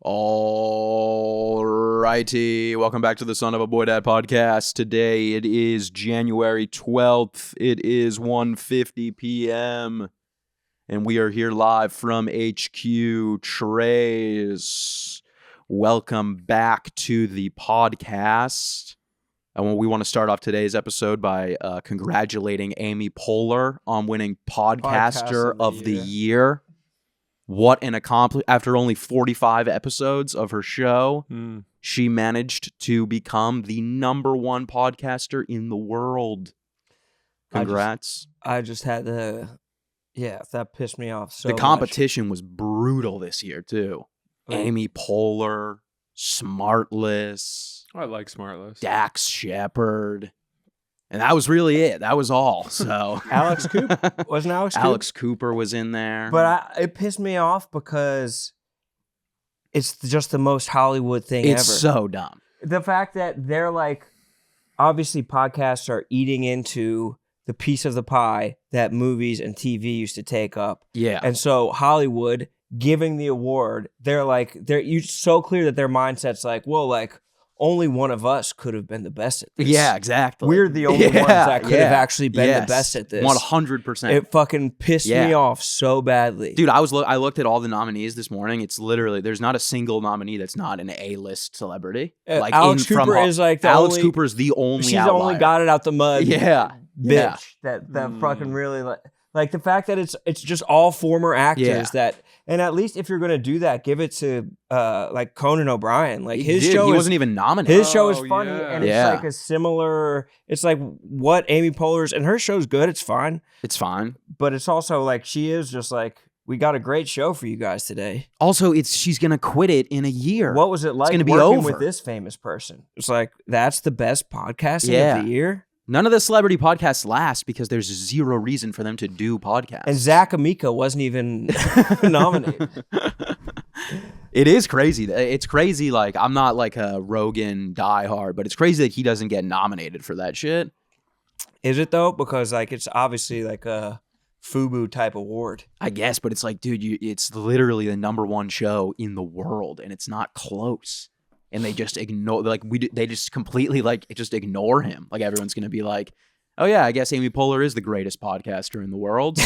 All righty. Welcome back to the Son of a Boy Dad podcast. Today it is January 12th. It is 1:50 p.m. And we are here live from HQ. Trace, welcome back to the podcast. And we want to start off today's episode by congratulating Amy Poehler on winning Podcaster of the Year. What an accomplishment. After only 45 episodes of her show, she managed to become the #1 podcaster in the world. Congrats. I just had to, that pissed me off so The competition was brutal this year, too. Amy Poehler, Smartless. I like Smartless. Dax Shepard. And that was really it. That was all. So Alex Cooper? Wasn't Alex Cooper? Alex Cooper was in there. But it pissed me off because it's just the most Hollywood thing ever. It's so dumb. The fact that they're like, obviously podcasts are eating into the piece of the pie that movies and TV used to take up. Yeah. And so Hollywood giving the award, they're so clear that their mindset's like, well, like, only one of us could have been the best at this. Yeah, exactly. We're the only ones that could have actually been the best at this. 100%. It fucking pissed me off so badly. Dude, I looked at all the nominees this morning. It's literally, there's not a single nominee that's not an A-list celebrity. Like Alex Cooper is like the Alex Cooper is the only She's outlier. only got it out the mud. Yeah. Bitch. That fucking really like the fact that it's just all former actors that. And at least if you're going to do that, give it to like Conan O'Brien. Like he wasn't even nominated. His show is funny and it's like a similar. It's like what Amy Poehler's and her show's good. It's fine. It's fine. But it's also like she is just like, we got a great show for you guys today. Also, she's going to quit it in a year. What was it like working working with this famous person? It's like, that's the best podcasting of the year. None of the celebrity podcasts last because there's zero reason for them to do podcasts. And Zach Amico wasn't even nominated. It is crazy. It's crazy. Like, I'm not like a Rogan diehard, but it's crazy that he doesn't get nominated for that shit. Is it though? Because like it's obviously like a FUBU type award. I guess, but it's like, dude, it's literally the #1 show in the world, and it's not close. And they just ignore, they just completely just ignore him. Like everyone's gonna be like, oh yeah, I guess Amy Poehler is the greatest podcaster in the world.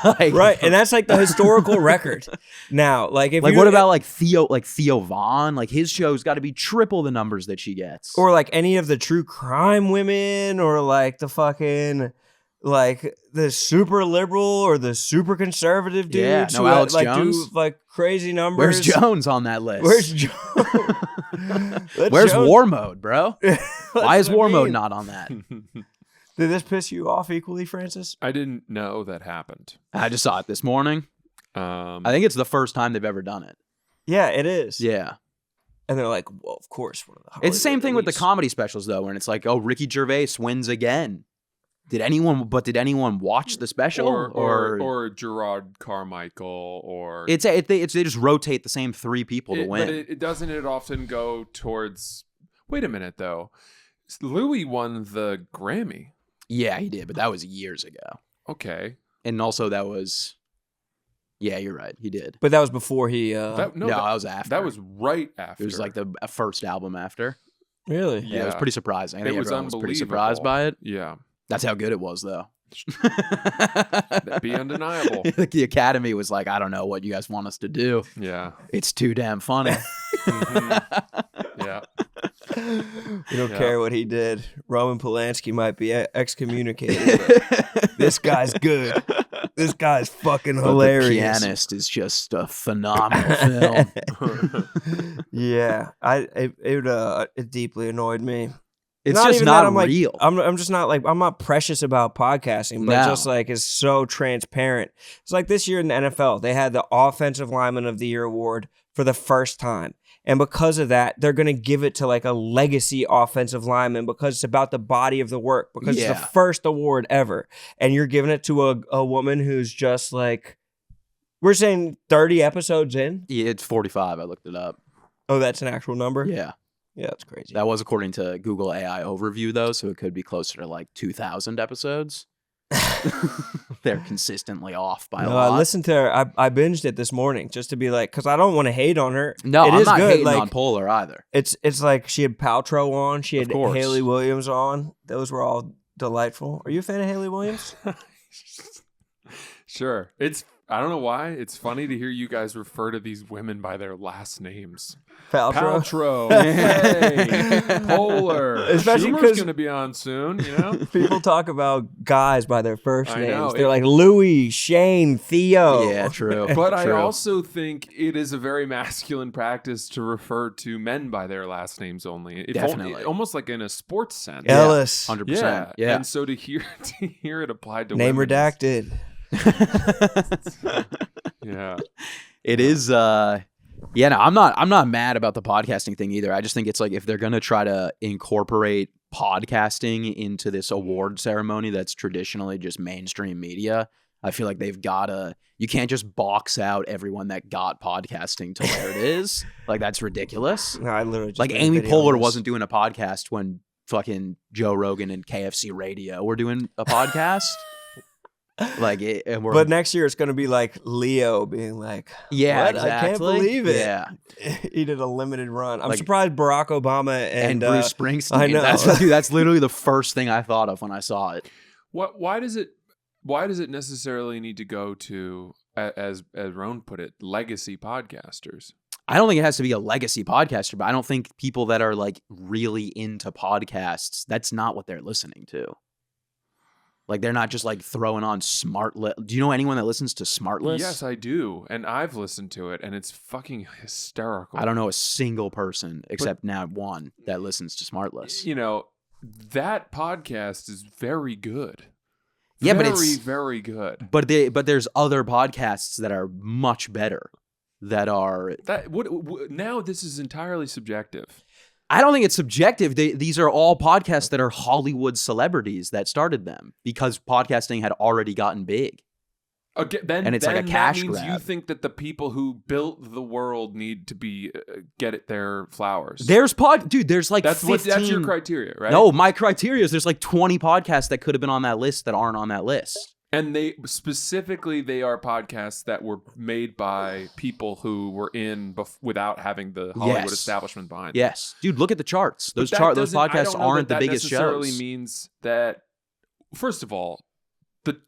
Right, and that's like the historical record. Now, like if what about like Theo Von? Like his show's got to be triple the numbers that she gets. Or like any of the true crime women, or like the fucking like the super liberal or the super conservative dudes who Alex like Jones. do like crazy numbers. Where's Jones on that list? Where's Jones? Where's War Mode, bro? Why is War Mode not on that? Did this piss you off equally, Francis? I didn't know that happened. I just saw it this morning. I think it's the first time they've ever done it. Yeah, it is. Yeah. And they're like, well, of course. It's the same thing with the comedy specials, though, when it's like, oh, Ricky Gervais wins again. Did anyone watch the special or Gerard Carmichael or they just rotate the same 3 people to win? But it often go towards. Wait a minute though, Louis won the Grammy. Yeah, he did, but that was years ago. Okay, and also that was. Yeah, you're right. He did, but that was before he. That was after. That was right after. It was like the first album after. Really? Yeah, it was pretty surprising. I think everyone was pretty surprised by it. Yeah. That's how good it was, though. That'd be undeniable. Like the Academy was like, I don't know what you guys want us to do. Yeah. It's too damn funny. Yeah. You don't care what he did. Roman Polanski might be excommunicated. But this guy's good. This guy's fucking hilarious. The Pianist is just a phenomenal film. Yeah. It deeply annoyed me. It's just not real. I'm just not like, I'm not precious about podcasting, but just like it's so transparent. It's like this year in the NFL, they had the Offensive Lineman of the Year award for the first time. And because of that, they're going to give it to like a legacy offensive lineman because it's about the body of the work, because it's the first award ever. And you're giving it to a woman who's just like, we're saying 30 episodes in? Yeah, it's 45. I looked it up. Oh, that's an actual number? Yeah. Yeah, that's crazy. That was according to Google AI overview, though, so it could be closer to like 2,000 episodes. They're consistently off by a No, lot. I listened to her. I binged it this morning just to be like, because I don't want to hate on her. No, it I'm is not good. hating Like, on Polar either. It's like she had Paltrow on. She had course. Haley Williams on. Those were all delightful. Are you a fan of Haley Williams? Sure. I don't know why. It's funny to hear you guys refer to these women by their last names. Paltrow. Hey, Polar. Especially Schumer's 'cause- going to be on soon, you know? People talk about guys by their first I names. know. They're like Louis, Shane, Theo. Yeah, true. But I True. also think it is a very masculine practice to refer to men by their last names only. Definitely. Almost like in a sports sense. Ellis. 100%. Yeah. And so to hear it applied to Name women is- redacted. Yeah. It is yeah, no, I'm not mad about the podcasting thing either. I just think it's like if they're going to try to incorporate podcasting into this award ceremony that's traditionally just mainstream media, I feel like they've got to, you can't just box out everyone that got podcasting to where it is. Like, that's ridiculous. No, I literally just Like, made a Amy video on Poehler this. wasn't doing a podcast when fucking Joe Rogan and KFC Radio were doing a podcast. Like, and we're, But next year it's going to be like Leo being like, yeah, what? exactly. I can't believe it. Yeah. He did a limited run. I'm Like- surprised Barack Obama And and Bruce Springsteen. I know. That's literally the first thing I thought of when I saw it. Why does it necessarily need to go to, as Roan put it, legacy podcasters? I don't think it has to be a legacy podcaster, but I don't think people that are like really into podcasts, that's not what they're listening to. Like, they're not just like throwing on Smartless. Do you know anyone that listens to Smartless? Yes, I do, and I've listened to it, and it's fucking hysterical. I don't know a single person except now one that listens to Smartless. You know, that podcast is very good. Yeah, but very, it's- very good. But there's other podcasts that are much better. That are. Now this is entirely subjective. I don't think it's subjective. These are all podcasts that are Hollywood celebrities that started them because podcasting had already gotten big. Okay, And it's like a cash that means grab. you think that the people who built the world need to be get their flowers. There's there's like that's 15. that's your criteria, right? No, my criteria is there's like 20 podcasts that could have been on that list that aren't on that list. And they are podcasts that were made by people who were in without having the Hollywood Yes. establishment behind them. Yes, dude, look at the charts. But Those that those doesn't- I podcasts don't know aren't the that biggest necessarily shows. means that, first of all,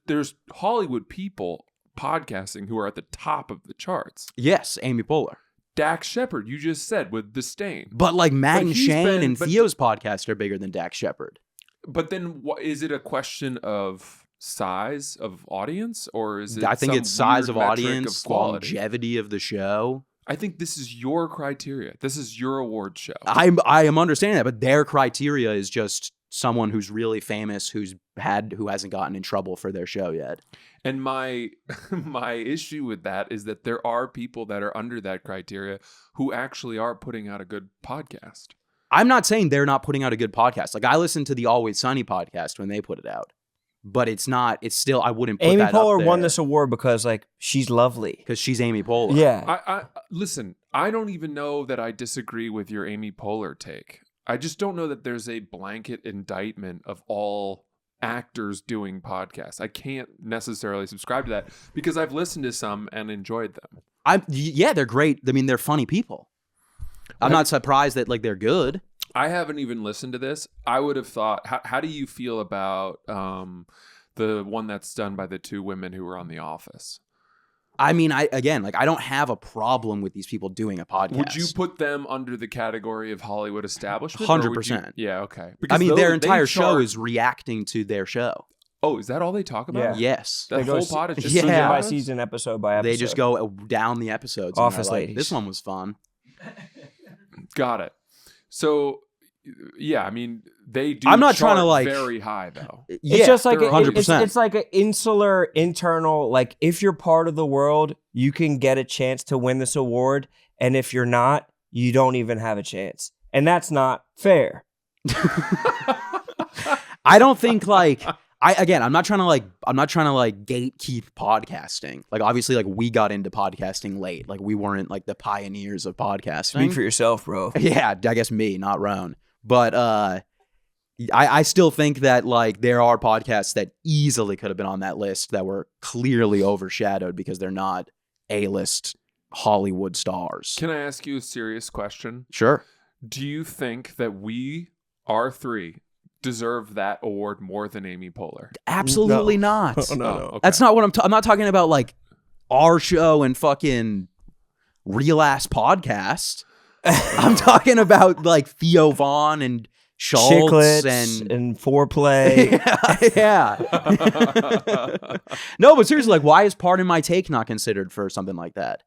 there's Hollywood people podcasting who are at the top of the charts. Yes, Amy Poehler. Dax Shepard, you just said, with The Stain. But like Matt But and he's Shane been- and but- Theo's podcast are bigger than Dax Shepard. But then, is it a question of size of audience, or is it? I think some it's size of weird metric audience, of quality? longevity of the show. I think this is your criteria. This is your award show. I am understanding that, but their criteria is just someone who's really famous who hasn't gotten in trouble for their show yet. And my issue with that is that there are people that are under that criteria who actually are putting out a good podcast. I'm not saying they're not putting out a good podcast. Like, I listened to the Always Sunny podcast when they put it out, but it's still, I wouldn't put Amy that up Poehler there won this award because like she's lovely. because she's Amy Poehler. Yeah. I listen, I don't even know that I disagree with your Amy Poehler take. I just don't know that there's a blanket indictment of all actors doing podcasts. I can't necessarily subscribe to that because I've listened to some and enjoyed them. Yeah, they're great. I mean, they're funny people. I'm not surprised that like they're good. I haven't even listened to this. I would have thought, how do you feel about the one that's done by the two women who were on The Office? I mean, I don't have a problem with these people doing a podcast. Would you put them under the category of Hollywood establishment? or would you- 100%. Yeah, okay. I mean, their they entire show chart- is reacting to their show. Oh, is that all they talk about? Yeah. Yes. That They go whole se- pod is just Yeah. season by Office? season, episode by episode. They just go down the episodes. and Office they're like, ladies. This one was fun. Got it. So, yeah, I mean, they do. I'm not trying to, chart like- very high though. It's just like they're 100%. it's like an insular internal. Like if you're part of the world, you can get a chance to win this award, and if you're not, you don't even have a chance, and that's not fair. I don't think like I'm not trying to gatekeep podcasting. Like, obviously, like, we got into podcasting late. Like, we weren't like the pioneers of podcasting. Speak for yourself, bro. Yeah, I guess me, not Roan. But I still think that like there are podcasts that easily could have been on that list that were clearly overshadowed because they're not A-list Hollywood stars. Can I ask you a serious question? Sure. Do you think that we, our three, deserve that award more than Amy Poehler? Absolutely not. No. Okay. That's not what I'm not talking about like our show and fucking real ass podcast. I'm talking about like Theo Vaughn and Schultz Chiclets and foreplay. yeah. No, but seriously, like, why is Pardon My Take not considered for something like that?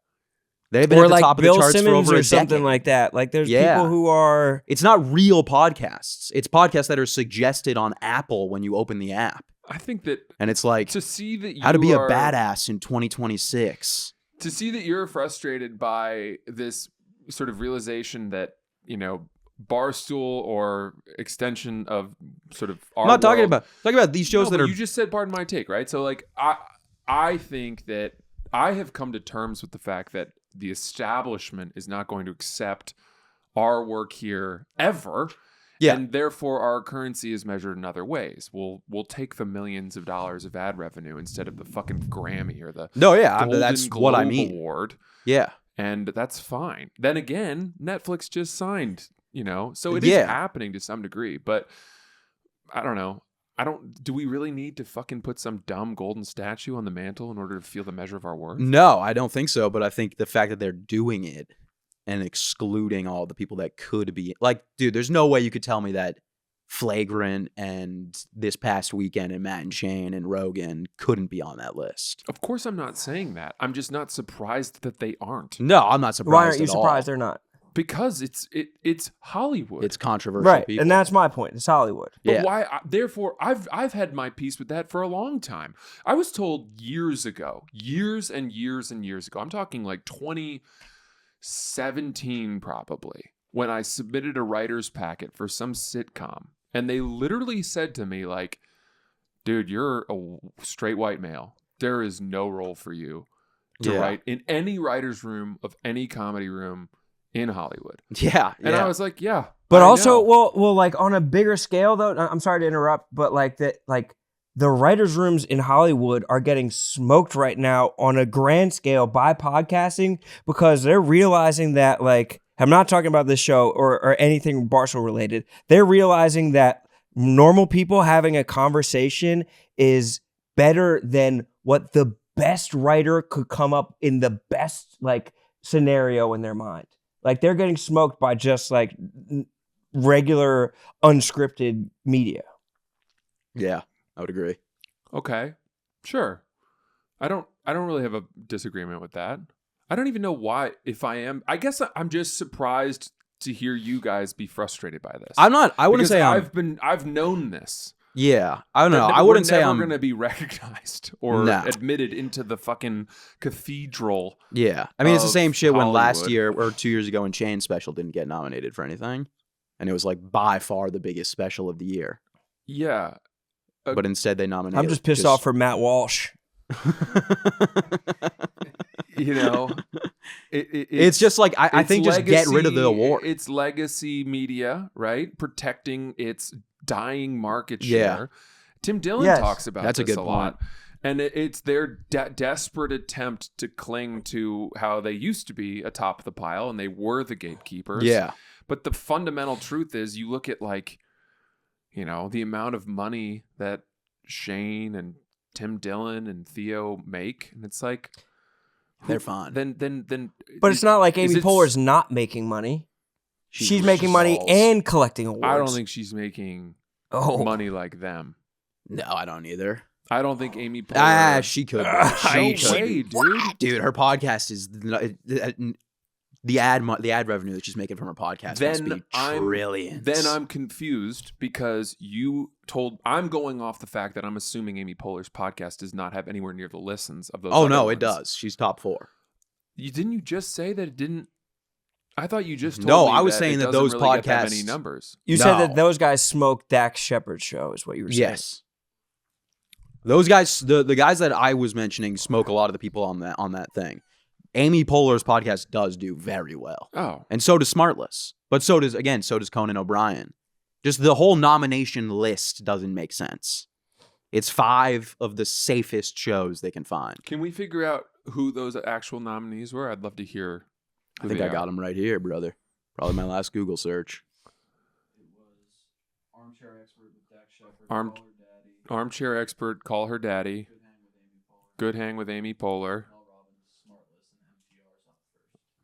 They've been Or at the like top of Bill the charts Simmons for over or a something decade. like that. Like there's people who are. It's not real podcasts. It's podcasts that are suggested on Apple when you open the app. I think that And it's like, to see that how to be a are- badass in 2026. to see that you're frustrated by this sort of realization that, you know, Barstool or extension of sort of our I'm not talking world- about these shows No, that but are. you just said Pardon My Take, right? So like I think that I have come to terms with the fact that the establishment is not going to accept our work here ever. Yeah. And therefore our currency is measured in other ways. We'll take the millions of dollars of ad revenue instead of the fucking Grammy or the No, yeah, Golden that's Globe what I mean. Award. Yeah. And that's fine. Then again, Netflix just signed, you know, so it is Yeah. happening to some degree. But I don't know. Do we really need to fucking put some dumb golden statue on the mantle in order to feel the measure of our worth? No, I don't think so. But I think the fact that they're doing it and excluding all the people that could be like, dude, there's no way you could tell me that Flagrant and This Past Weekend and Matt and Shane and Rogan couldn't be on that list. Of course, I'm not saying that. I'm just not surprised that they aren't. No, I'm not surprised. Why aren't you at surprised all. they're not? Because it's Hollywood. It's controversial. Right, people. and that's my point. It's Hollywood. But Yeah. why? Therefore, I've had my piece with that for a long time. I was told years ago, years and years and years ago. I'm talking like 2017 probably, when I submitted a writer's packet for some sitcom, and they literally said to me like, "Dude, you're a straight white male. There is no role for you to Yeah. write in any writer's room of any comedy room in Hollywood." Yeah. And I was like, "Yeah." But I also, know. well, like on a bigger scale, though. I'm sorry to interrupt, but like that, like the writers' rooms in Hollywood are getting smoked right now on a grand scale by podcasting because they're realizing that, like, I'm not talking about this show or anything Barstool related. They're realizing that normal people having a conversation is better than what the best writer could come up in the best like scenario in their mind. Like they're getting smoked by just like regular unscripted media. yeah, I would agree. Okay, sure. I don't really have a disagreement with that. I don't even know why. If I am, I guess I'm just surprised to hear you guys be frustrated by this. I'm not. I wouldn't Because say I've known this. Yeah, I don't know. That I wouldn't say we're I'm going to be recognized or No. admitted into the fucking cathedral. Yeah, I mean it's the of same shit when last Hollywood. year or 2 years ago when Shane's special didn't get nominated for anything, and it was like by far the biggest special of the year. Yeah. But instead they nominated. I'm just pissed off for Matt Walsh. You know, it's just like I it's think just get rid of the legacy- award. It's legacy media, right? Protecting its dying market Yeah. share. Tim Dillon Yes. talks about That's a this good lot. And it's their desperate attempt to cling to how they used to be atop the pile and they were the gatekeepers. Yeah, But the fundamental truth is you look at like, you know, the amount of money that Shane and Tim Dillon and Theo make, and it's like they're fine. Then But it's not like is Amy it- Poehler's not making money. She's making money balls. and collecting awards. I don't think she's making money like them. No, I don't either. I don't think Amy Poehler. She could. No She way, could. dude. Dude, her podcast is the ad revenue that she's making from her podcast must be trillions. Then I'm confused because I'm going off the fact that I'm assuming Amy Poehler's podcast does not have anywhere near the listens of those. Oh other no, ones. it does. She's top 4. Didn't you just say that it didn't? I thought you just told No, me I was that saying it that doesn't those really get that podcasts- many numbers. You said No. that those guys smoked Dax Shepard's show, is what you were saying. Yes. Those guys, the guys that I was mentioning, smoke a lot of the people on that thing. Amy Poehler's podcast does do very well, Oh, and so does Smartless. But so does Conan O'Brien, Just the whole nomination list doesn't make sense. It's 5 of the safest shows they can find. Can we figure out who those actual nominees were? I'd love to hear. I think I got them right here, brother. Probably my last Google search. It was Armchair Expert with Dak Shepard, Armchair Expert, Call Her Daddy. Good Hang with Amy Poehler.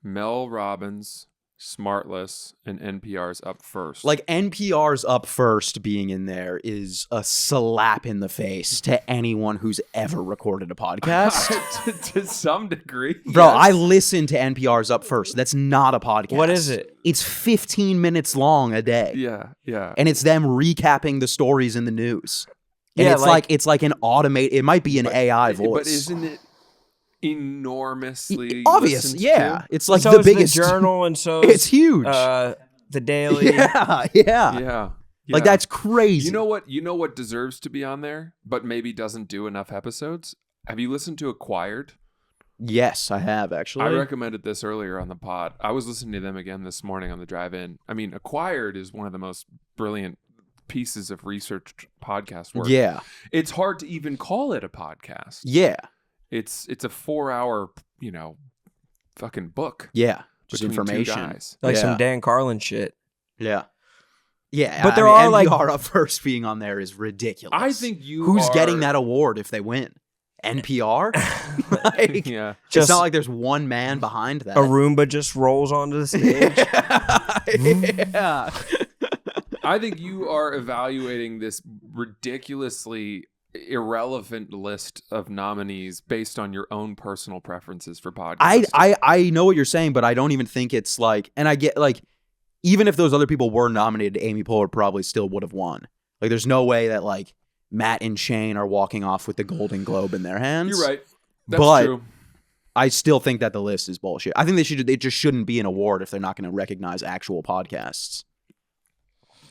Mel Robbins, Smartless, and NPR's Up First. Like, NPR's Up First being in there is a slap in the face to anyone who's ever recorded a podcast. to some degree. Bro, yes. I listen to NPR's Up First. That's not a podcast. What is it? It's 15 minutes long a day. Yeah. And it's them recapping the stories in the news. And Yeah, it's like an automated, it might be an AI voice. But isn't it enormously obvious? listened Yeah. to? It's like so the is biggest. the Journal, and so It's huge. The Daily. Yeah. Like, that's crazy. You know what deserves to be on there, but maybe doesn't do enough episodes? Have you listened to Acquired? Yes, I have, actually. I recommended this earlier on the pod. I was listening to them again this morning on the drive-in. I mean, Acquired is one of the most brilliant pieces of research podcast work. Yeah. It's hard to even call it a podcast. Yeah. It's a 4-hour, fucking book. Yeah. Just between information. 2 guys. Like Yeah. some Dan Carlin shit. Yeah. Yeah. But there are, like- NPR Up First being on there is ridiculous. I think Who's getting that award if they win? NPR? Like, Yeah. it's Just- not like there's one man behind that. A Roomba just rolls onto the stage. Yeah. I think you are evaluating this ridiculously irrelevant list of nominees based on your own personal preferences for podcasts. I know what you're saying, but I don't even think it's like, and I get like, even if those other people were nominated, Amy Poehler probably still would have won. Like, there's no way that like Matt and Shane are walking off with the Golden Globe in their hands. You're right. That's But true. I still think that the list is bullshit. I think they just shouldn't be an award if they're not going to recognize actual podcasts.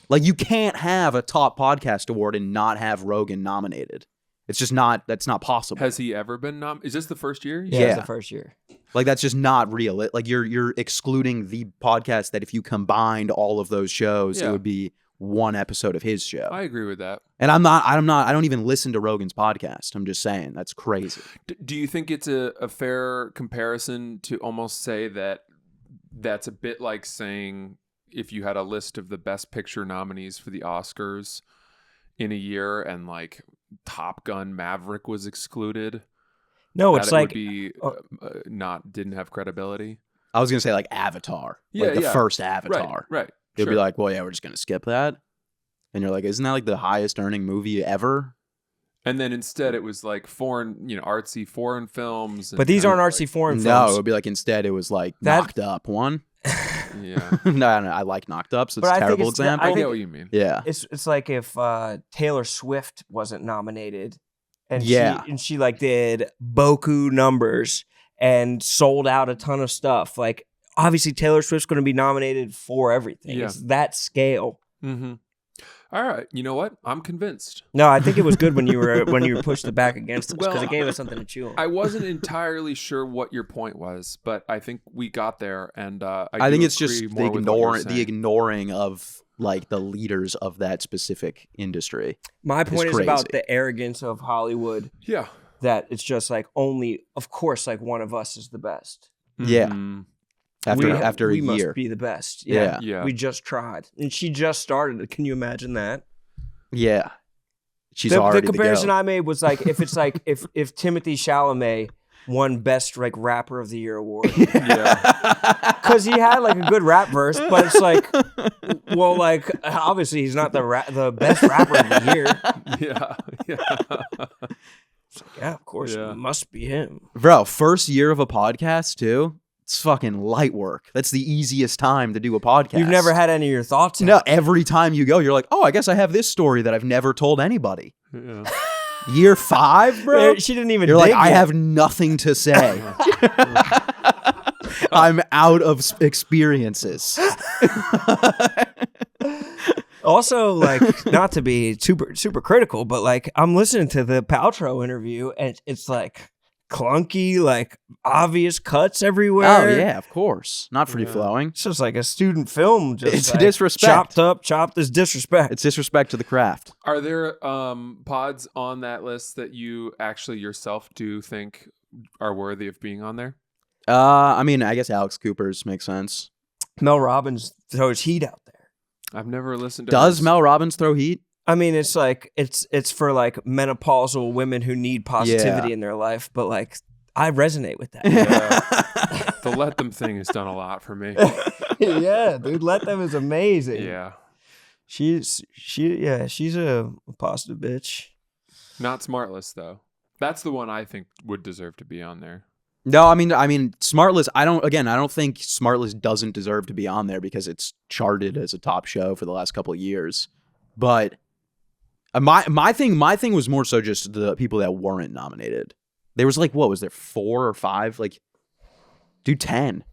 Like, you can't have a top podcast award and not have Rogan nominated. It's just not, that's not possible. Has he ever been nominated? Is this the first year? Yeah, Yeah. it's the first year. Like, that's just not real. Like, you're excluding the podcast that if you combined all of those shows, Yeah. it would be one episode of his show. I agree with that. And I don't even listen to Rogan's podcast. I'm just saying, that's crazy. Do you think it's a fair comparison to almost say that that's a bit like saying if you had a list of the best picture nominees for the Oscars in a year and like Top Gun Maverick was excluded? No, that it's it like would be didn't have credibility. I was going to say like Avatar. Yeah, like the yeah. first Avatar. Right. They'd Sure. be like, well, yeah, we're just going to skip that. And you're like, isn't that like the highest earning movie ever? And then instead it was like foreign, artsy foreign films. but these aren't like, artsy foreign No, it films. would be like instead it was like That- Knocked Up one. Yeah. No, I like Knocked Up, so it's But a I think terrible it's the- example. I think- get what you mean. Yeah. It's like if Taylor Swift wasn't nominated, and Yeah. she like did boku numbers and sold out a ton of stuff. Like, obviously Taylor Swift's going to be nominated for everything. Yeah. It's that scale. Mm-hmm. All right. You know what? I'm convinced. No, I think it was good when you pushed it back against us because Well, it gave us something to chew on. I wasn't entirely sure what your point was, but I think we got there, and I think do it's just agree the more with what you're saying. ignoring of like the leaders of that specific industry. My point is crazy. about the arrogance of Hollywood, Yeah. that it's just like only, of course, like one of us is the best. Yeah. Mhm. After we a year. must be the best. Yeah. Yeah. We just tried, and she just started it. Can you imagine that? Yeah. She's The already comparison to go. I made was like if it's like if Timothy Chalamet won Best like Rapper of the Year award Yeah. because he had like a good rap verse, but it's like, well, like obviously he's not the best rapper of the year. Yeah. Yeah. Yeah, of course, Yeah. it must be him. Bro, first year of a podcast too? It's fucking light work. That's the easiest time to do a podcast. You've never had any of your thoughts. No, out. every time you go, you're like, oh, I guess I have this story that I've never told anybody. Yeah. Year 5, bro? She didn't even. You're like, dig I yet. have nothing to say. I'm out of experiences. Also, like, not to be super critical, but like, I'm listening to the Paltrow interview, and it's like clunky, like obvious cuts everywhere. Oh yeah, of course. Not free flowing. It's just like a student film. Just It's like disrespect. Chopped is disrespect. It's disrespect to the craft. Are there pods on that list that you actually yourself do think are worthy of being on there? I mean, I guess Alex Cooper's makes sense. Mel Robbins throws heat out there. I've never listened to Does his- Mel Robbins throw heat? I mean, it's like it's for like menopausal women who need positivity in their life, but like I resonate with that. The Let Them thing has done a lot for me. Yeah, dude, Let Them is amazing. Yeah. She's a positive bitch. Not Smartless though. That's the one I think would deserve to be on there. No, I mean, Smartless. I don't think Smartless doesn't deserve to be on there because it's charted as a top show for the last couple of years. But my thing was more so just the people that weren't nominated. There was like, what was there, 4 or 5? Like, do 10.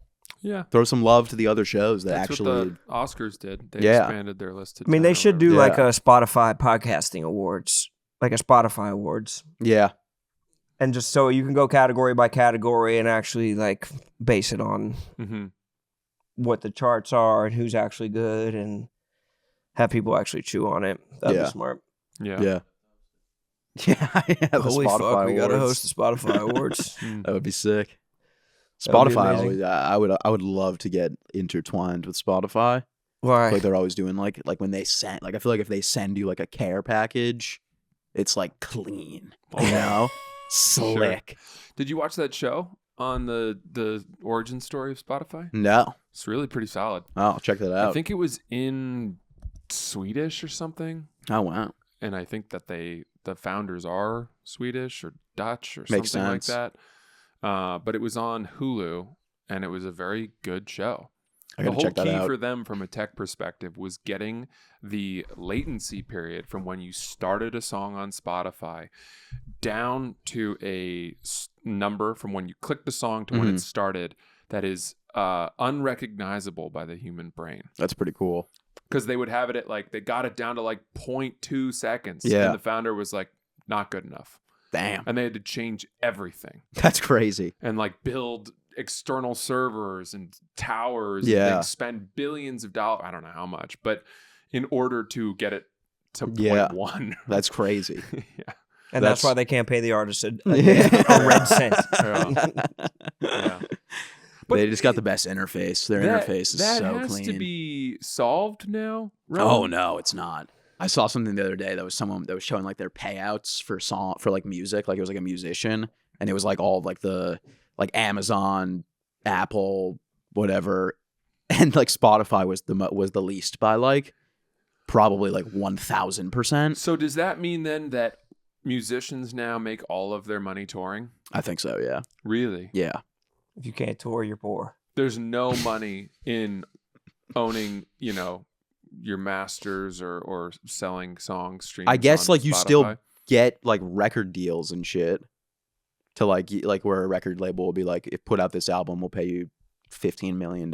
Yeah. Throw some love to the other shows that That's actually. what the Oscars did. They Yeah. expanded their list to I mean, 10 they or should do whatever. like a Spotify podcasting awards, like a Spotify awards. Yeah. And just so you can go category by category and actually like base it on Mhm. what the charts are and who's actually good and have people actually chew on it. That'd Yeah. be smart. Yeah. Yeah. Yeah. The Holy Spotify fuck, we gotta Awards. host the Spotify awards. That would be sick. That would be Spotify, amazing. always, I would love to get intertwined with Spotify. Why? Like they're always doing like when they send, like I feel like if they send you like a care package, it's like clean, you know, slick. Did you watch that show on the origin story of Spotify? No, It's really pretty solid. oh, I'll check that out. I think it was in Swedish or something. Oh wow, And I think that the founders are Swedish or Dutch or Makes something like sense. that. But it was on Hulu, and it was a very good show. I The gotta whole check that key out. for them from a tech perspective was getting the latency period from when you started a song on Spotify down to a number from when you clicked the song to when it started that is unrecognizable by the human brain. That's pretty cool. Because they would have it at like, they got it down to like 0.2 seconds. Yeah. And the founder was like, not good enough. Damn, And they had to change everything that's crazy. and like build external servers and towers. Yeah. And they spend billions of dollars. I don't know how much, but in order to get it to Yeah. 0.1. That's crazy. Yeah. And That's- that's why they can't pay the artist a Yeah. red cent. Yeah. But they just got the best interface. Their interface is that so has clean. to be solved now. Oh no, it's not. I saw something the other day that was someone that was showing like their payouts for like music, like it was like a musician, and it was like all of, like the like Amazon, Apple, whatever, and like Spotify was the least by like probably like 1,000%. So does that mean then that musicians now make all of their money touring? I think so. Yeah. Really? Yeah. If you can't tour, you're poor. There's no money in owning, your masters or selling songs streams. I guess on like you Spotify. still get like record deals and shit to like where a record label will be like, if put out this album, we'll pay you $15 million.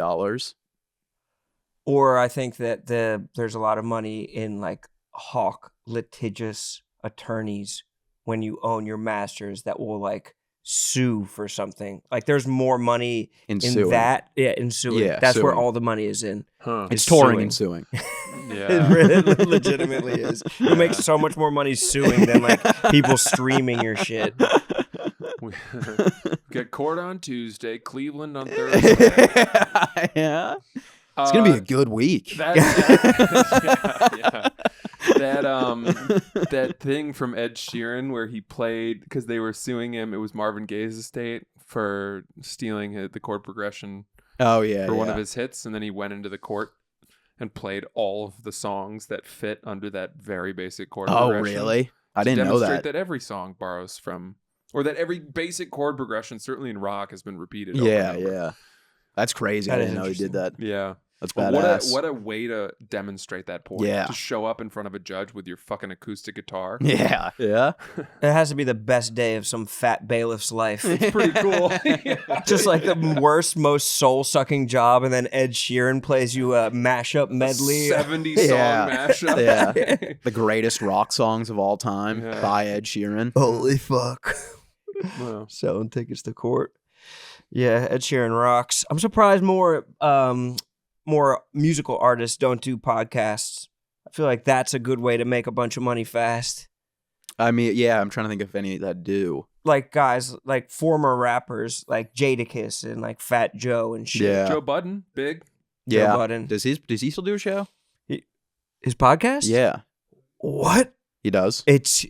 Or I think that there's a lot of money in like hawk litigious attorneys when you own your masters that will like sue for something. Like there's more money In in suing. that. Yeah, in suing. Yeah, That's where suing. all the money is in. Huh. It's It's touring suing. and suing. It Yeah. really legitimately is. You make so much more money suing than like people streaming your shit. We get court on Tuesday, Cleveland on Thursday. Yeah. It's going to be a good week. Yeah. That thing from Ed Sheeran where he played, because they were suing him, it was Marvin Gaye's estate for stealing the chord progression Oh, yeah. for one yeah. of his hits, and then he went into the court and played all of the songs that fit under that very basic chord Oh, progression. really? I to didn't know demonstrate that. that every song borrows from, or that every basic chord progression, certainly in rock, has been repeated over Yeah, and over. yeah. That's crazy. That I is didn't know he did that. Yeah. That's But badass. what a way to demonstrate that point. Yeah. To show up in front of a judge with your fucking acoustic guitar. Yeah. Yeah. It has to be the best day of some fat bailiff's life. It's pretty cool. Just like the worst, most soul-sucking job, and then Ed Sheeran plays you a mashup medley. 70 song Yeah. mashup. Yeah. The greatest rock songs of all time Yeah. by Ed Sheeran. Holy fuck. Wow. Selling tickets to court. Yeah, Ed Sheeran rocks. I'm surprised more musical artists don't do podcasts. I feel like that's a good way to make a bunch of money fast. I mean, yeah, I'm trying to think of any that do. Like guys, like former rappers, like Jadakiss and like Fat Joe and shit. Yeah. Joe Budden, big. Yeah. Joe Budden. Does he still do a show? His podcast? Yeah. What? He does. It's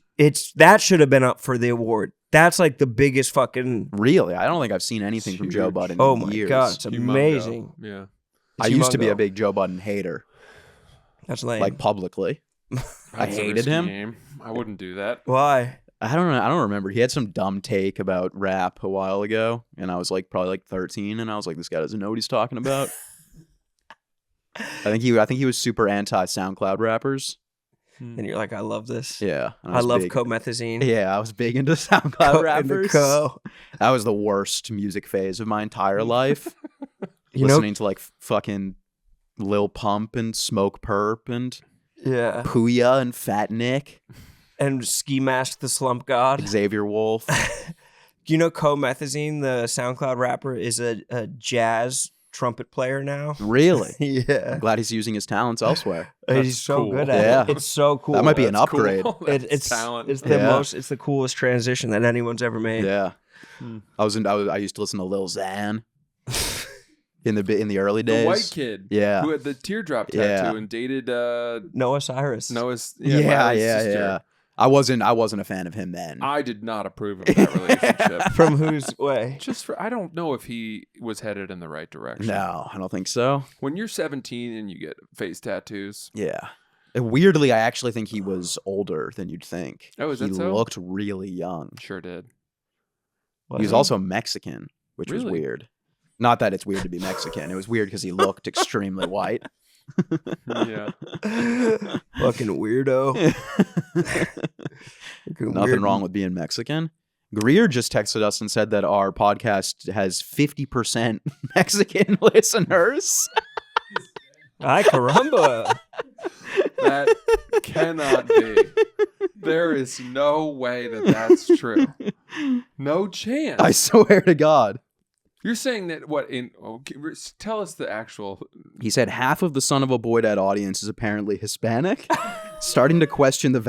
that should have been up for the award. That's like the biggest fucking. Really? I don't think I've seen anything from Joe Huge. Budden Oh in my years. god, it's Humongo. amazing. Yeah. I used to be a Humongo. big Joe Budden hater, That's lame. like publicly. I That's a hated risky him. game. I wouldn't do that. Why? I don't know. I don't remember. He had some dumb take about rap a while ago, and I was like probably like 13, and I was like, this guy doesn't know what he's talking about. I think he was super anti SoundCloud rappers. And you're like, I love this. Yeah, and I was love big. comethazine. Yeah, I was big into SoundCloud rappers. Co. That was the worst music phase of my entire life. You know, Listening to like fucking Lil Pump and Smoke Perp and yeah. Puya and Fat Nick, And Ski Mask the Slump God. Xavier Wolf. Do you know comethazine, the SoundCloud rapper, is a jazz trumpet player now? Really? Yeah. I'm glad he's using his talents elsewhere. He's That's so cool. good at Yeah. it. It's so cool. That might be an That's upgrade. cool. It's talent. It's the Yeah. it's the coolest transition that anyone's ever made. Yeah. Hmm. I used to listen to Lil Xan in the early The days. white kid. Yeah. Who had the teardrop tattoo Yeah. and dated Noah Cyrus. Noah's Yeah, Miley's yeah, sister. yeah. I wasn't a fan of him then. I did not approve of that relationship. From whose way? Just for I don't know if he was headed in the right direction. No, I don't think so. When you're 17 and you get face tattoos, Yeah. And weirdly, I actually think he was older than you'd think. Oh, is he that so? looked really young. sure did. He was also Mexican, which was Really? weird. Not that it's weird to be Mexican. It was weird because he looked extremely white. Yeah. Fucking weirdo. Nothing wrong with being Mexican. Greer just texted us and said that our podcast has 50% Mexican listeners. Ay, caramba. That cannot be. There is no way that that's true. No chance. I swear to God. You're saying that what in? Okay, tell us the actual. He said half of the Son of a Boy Dad audience is apparently Hispanic. Starting to question the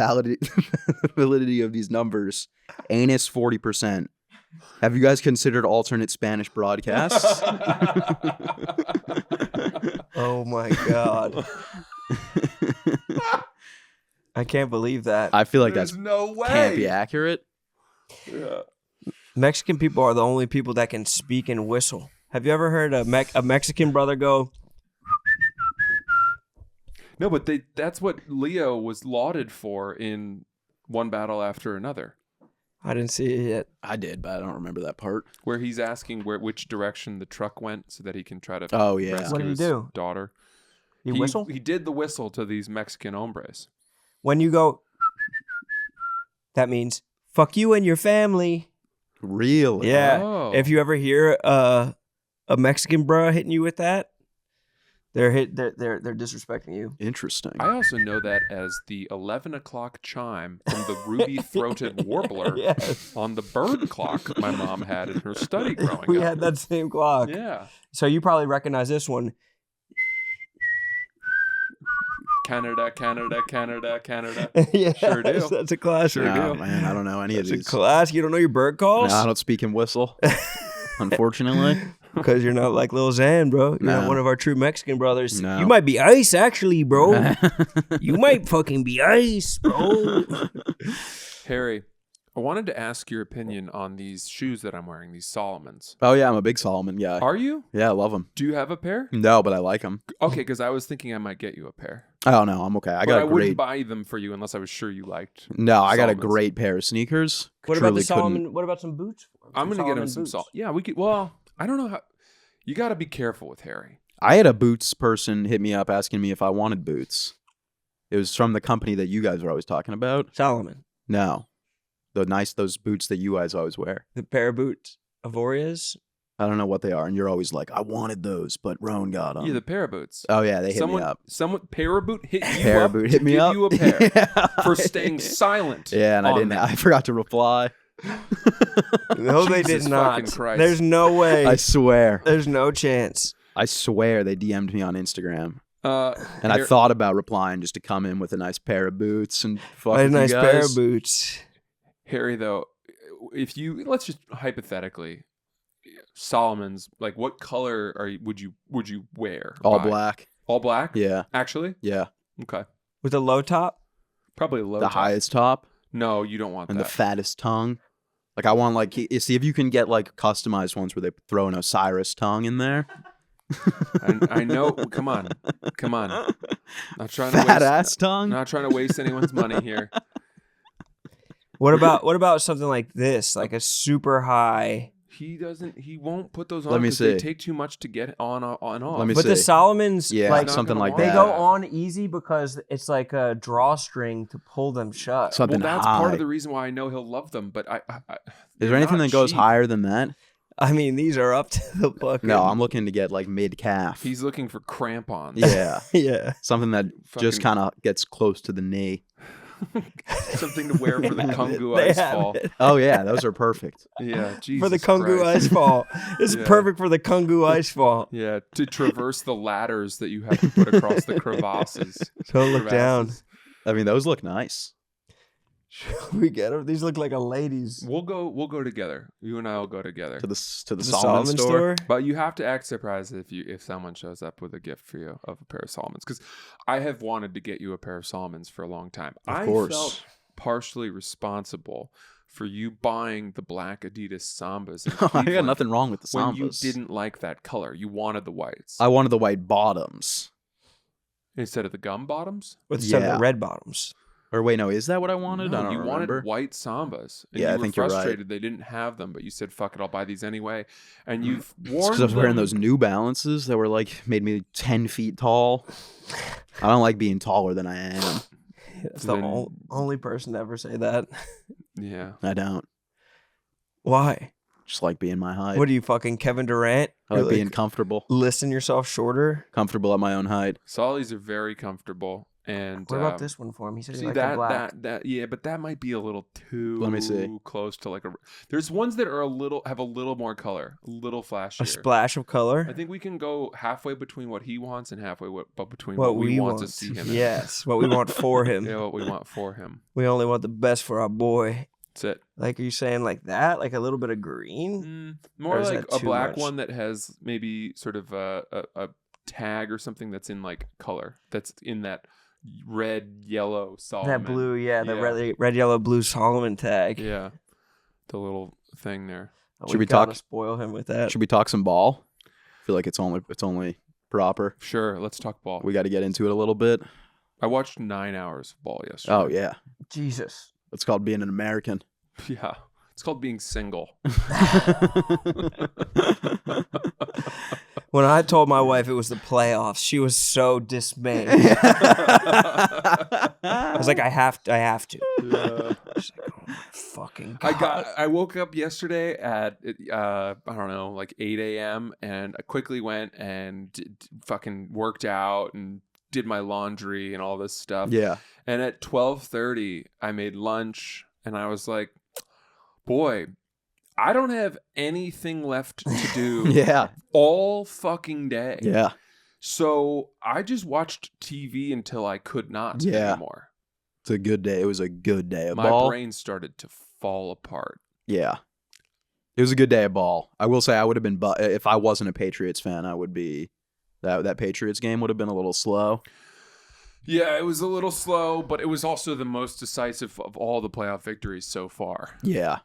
validity of these numbers. Anus 40%. Have you guys considered alternate Spanish broadcasts? Oh my god. I can't believe that. I feel like There's that's no way. can't be accurate. Yeah. Mexican people are the only people that can speak and whistle. Have you ever heard a Mexican brother go? No, but that's what Leo was lauded for in One Battle After Another, I didn't see it yet. I did, but I don't remember that part. where he's asking which direction the truck went so that he can try to Oh, yeah. rescue What did he his do? daughter. You He whistle? He did the whistle to these Mexican hombres. When you go, that means fuck you and your family. Really? Yeah. Oh. If you ever hear a Mexican bruh hitting you with that, they're disrespecting you. Interesting. I also know that as the 11 o'clock chime from the ruby-throated warbler Yes. on the bird clock my mom had in her study growing We up. had that same clock. Yeah. So you probably recognize this one. Canada, Canada, Canada, Canada. Yeah, Sure do. That's a classic. Sure Oh, do. man, I don't know any of That's a these. classic. You don't know your bird calls? No, I don't speak and whistle, unfortunately. Because you're not like Lil Xan, bro. You're not No. one of our true Mexican brothers. No. You might be ice, actually, bro. You might fucking be ice, bro. Harry, I wanted to ask your opinion on these shoes that I'm wearing, these Solomons. Oh, yeah, I'm a big Solomon guy. Are you? Yeah, I love them. Do you have a pair? No, but I like them. Okay, because I was thinking I might get you a pair. Oh, no, I'm okay. I got a wouldn't great... buy them for you unless I was sure you liked. No, I got a Solomons. great pair of sneakers. What about the Truly couldn't- Solomon? What about some boots? I'm going to get him Solomon some boots. salt. Yeah, we could. Well, I don't know how. You got to be careful with Harry. I had a boots person hit me up asking me if I wanted boots. It was from the company that you guys were always talking about. Solomon. No. Those boots that you guys always wear. The pair of boots. Avorias? I don't know what they are. And you're always like, I wanted those, but Roan got them. Yeah, the pair of boots. Oh, yeah, they hit me up. Someone Paraboot hit you Paraboot up hit to me give up. you a pair Yeah. for staying silent. Yeah, and on them. I forgot to reply. No, they did Jesus not. fucking Christ. There's no way. I swear. There's no chance. I swear they DM'd me on Instagram. And I Har- thought about replying just to come in with a nice pair of boots and fuck A with nice you pair guys. of boots. Harry, though, if you let's just hypothetically, Solomon's, like, what color would you wear? All buy? black. All black? Yeah. Actually? Yeah. Okay. With a low top? Probably a low The top. highest top No, you don't want and that. the fattest tongue. Like I want like see if you can get like customized ones where they throw an Osiris tongue in there. I know. Come on. Not trying to Fat waste, ass tongue. Not trying to waste anyone's money here. What about something like this? Like a super high. He won't put those on. Let me 'cause They see. take too much to get on off. Let me But the see. Solomons, Yeah, like, something like they that. go on easy because it's like a drawstring to pull them shut. Something Well, that's high. part of the reason why I know he'll love them. But Is they're there anything not that goes cheap. higher than that? I mean, these are up to the fucking. No, I'm looking to get like mid calf. He's looking for crampons. Yeah. Yeah. Something that just Fucking- kind of gets close to the knee. Something to wear for the Kungu They ice have fall. it. Oh yeah, those are perfect. Yeah, Jesus For the Kungu Christ. ice fall. This Yeah. is perfect for the Kungu ice fall. Yeah, to traverse the ladders that you have to put across the crevasses. Don't look down. I mean, those look nice. We get them. These look like a lady's. We'll go together. You and I will go together. To the The Solomon store. But you have to act surprised if someone shows up with a gift for you of a pair of Solomons, because I have wanted to get you a pair of Solomons for a long time. Of course. I felt partially responsible for you buying the black Adidas Sambas in I got Cleveland nothing wrong with the when Sambas. you didn't like that color. You wanted the whites I wanted the white bottoms. instead of the gum bottoms. With some of Yeah. the red bottoms. Or wait, no, is that what I wanted? No, I don't you remember. wanted white Sambas. And Yeah, you I were think you're right. frustrated they didn't have them, but you said, "Fuck it, I'll buy these anyway." And you've It's worn because I was wearing them- those New Balances that were like made me 10 feet tall. I don't like being taller than I am. That's the Then- only person to ever say that. Yeah. I don't. Why? Just like being my height. What are you, fucking Kevin Durant? I like You're, being comfortable. Listen yourself shorter? Comfortable at my own height. Sollies are very comfortable. And What about this one for him? He said he See liked the black. that yeah, but that might be a little too Let me see. close to like a. There's ones that are have a little more color, a little flashier. A splash of color? I think we can go halfway between what he wants and halfway between What we we want to see him in. Yes, what we want for him. Yeah, what we want for him. We only want the best for our boy. That's it. Like, are you saying like that? Like a little bit of green? More Or is like that a too black much? one that has maybe sort of a tag or something that's in like color. That's in that red, yellow Solomon. That blue, yeah, the Yeah. red, yellow, blue Solomon tag. Yeah, the little thing there. Oh, Should we gotta talk- spoil him with that? Should we talk some ball? I feel like it's only proper. Sure, let's talk ball. We got to get into it a little bit. I watched 9 hours of ball yesterday. Oh yeah, Jesus. it's called being an American. Yeah. It's called being single. When I told my wife it was the playoffs, she was so dismayed. I was like, I have to. She's like, oh my fucking God. I woke up yesterday at I don't know, like 8 a.m. and I quickly went and fucking worked out and did my laundry and all this stuff. Yeah. And at 12:30 I made lunch and I was like, boy, I don't have anything left to do Yeah. all fucking day. Yeah. So I just watched TV until I could not Yeah. anymore. It's a good day. It was a good day of My ball. brain started to fall apart. Yeah. It was a good day of ball. I will say I would have been, if I wasn't a Patriots fan, I would be, that Patriots game would have been a little slow. Yeah, it was a little slow, but it was also the most decisive of all the playoff victories so far. Yeah.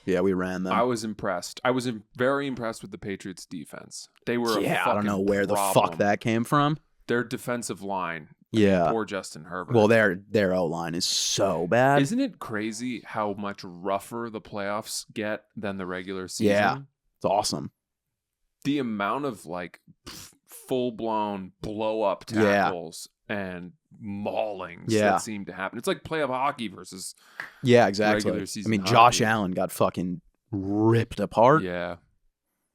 Yeah, we ran them. I was impressed. I was very impressed with the Patriots defense. They were yeah, a I don't know fucking where the problem. fuck that came from. Their defensive line. Yeah. Poor Justin Herbert. Well, their O-line is so bad. Isn't it crazy how much rougher the playoffs get than the regular season? Yeah. It's awesome. The amount of like full-blown blow-up Yeah. tackles and maulings Yeah. that seem to happen. It's like playoff hockey versus Yeah, exactly. regular I season mean, Josh hockey. Allen got fucking ripped apart. Yeah,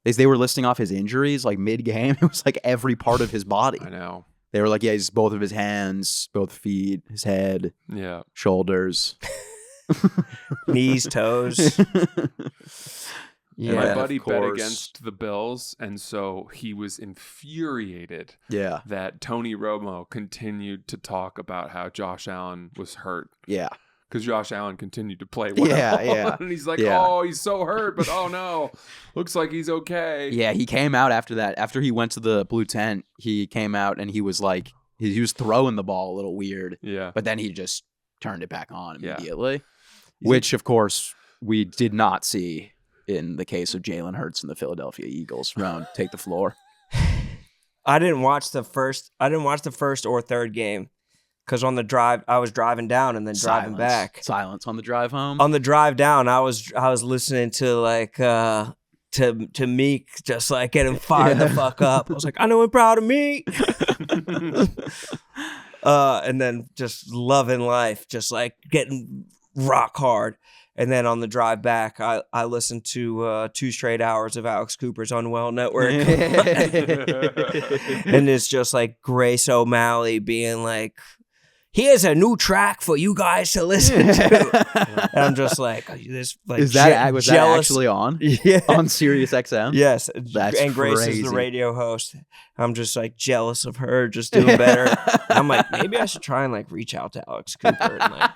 As they were listing off his injuries, like mid-game, it was like every part of his body. I know. They were like, yeah, he's both of his hands, both feet, his head, Yeah. shoulders. Knees, toes. And my Yeah, buddy of bet course. against the Bills, and so he was infuriated Yeah. that Tony Romo continued to talk about how Josh Allen was hurt. Yeah. Because Josh Allen continued to play well. Yeah. And he's like, Yeah. oh, he's so hurt, but oh no, looks like he's okay. Yeah, he came out after that. After he went to the blue tent, he came out and he was like, he was throwing the ball a little weird, Yeah. but then he just turned it back on Yeah. immediately, which, of course, we did not see in the case of Jalen Hurts and the Philadelphia Eagles. Round, take the floor. I didn't watch the first or third game because on the drive I was driving down and then driving back. Silence on the drive home. On the drive down, I was listening to like to Meek, just like getting fired the fuck up. I was like, I know I'm proud of me. And then just loving life, just like getting rock hard. And then on the drive back, I listened to 2 straight hours of Alex Cooper's Unwell Network. And it's just like Grace O'Malley being like, here's a new track for you guys to listen to. And I'm just like, this like was that actually on? Yeah. On Sirius XM? Yes. That's and Grace is crazy. the radio host. I'm just like jealous of her just doing better. I'm like, maybe I should try and like reach out to Alex Cooper and like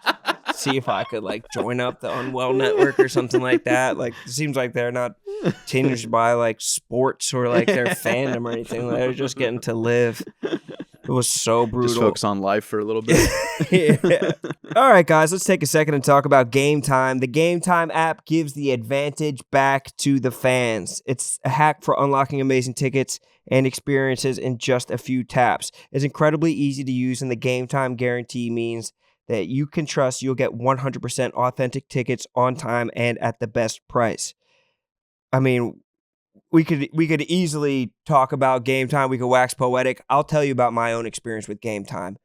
see if I could like join up the Unwell Network or something like that. Like it seems like they're not tinged by like sports or like their fandom or anything. They're just getting to live. It was so brutal. Just focus on life for a little bit. Yeah. All right, guys, let's take a second and talk about Game Time. The Game Time app gives the advantage back to the fans. It's a hack for unlocking amazing tickets and experiences in just a few taps. It's incredibly easy to use, and the Game Time guarantee means that you can trust you'll get 100% authentic tickets on time and at the best price. I mean, we could easily talk about Game Time. We could wax poetic. I'll tell you about my own experience with Game Time.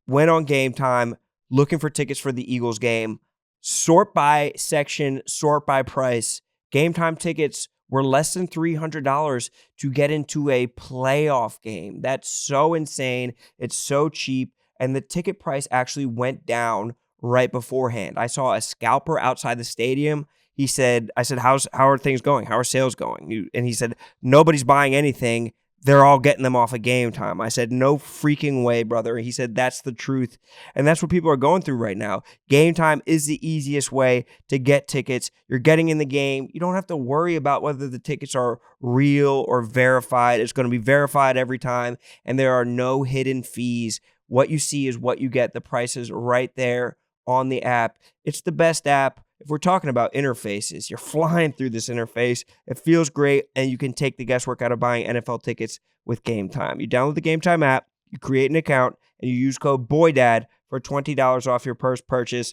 Went on Game Time looking for tickets for the Eagles game. Sort by section, sort by price. Game Time tickets were less than $300 to get into a playoff game. That's so insane. It's so cheap. And the ticket price actually went down right beforehand. I saw a scalper outside the stadium. I said, how are things going? How are sales going? And he said, nobody's buying anything. They're all getting them off of Game Time. I said, no freaking way, brother. He said, that's the truth. And that's what people are going through right now. Game Time is the easiest way to get tickets. You're getting in the game. You don't have to worry about whether the tickets are real or verified. It's going to be verified every time. And there are no hidden fees. What you see is what you get. The price is right there on the app. It's the best app. If we're talking about interfaces, you're flying through this interface. It feels great, and you can take the guesswork out of buying NFL tickets with Game Time. You download the Game Time app, you create an account, and you use code BOYDAD for $20 off your first purchase.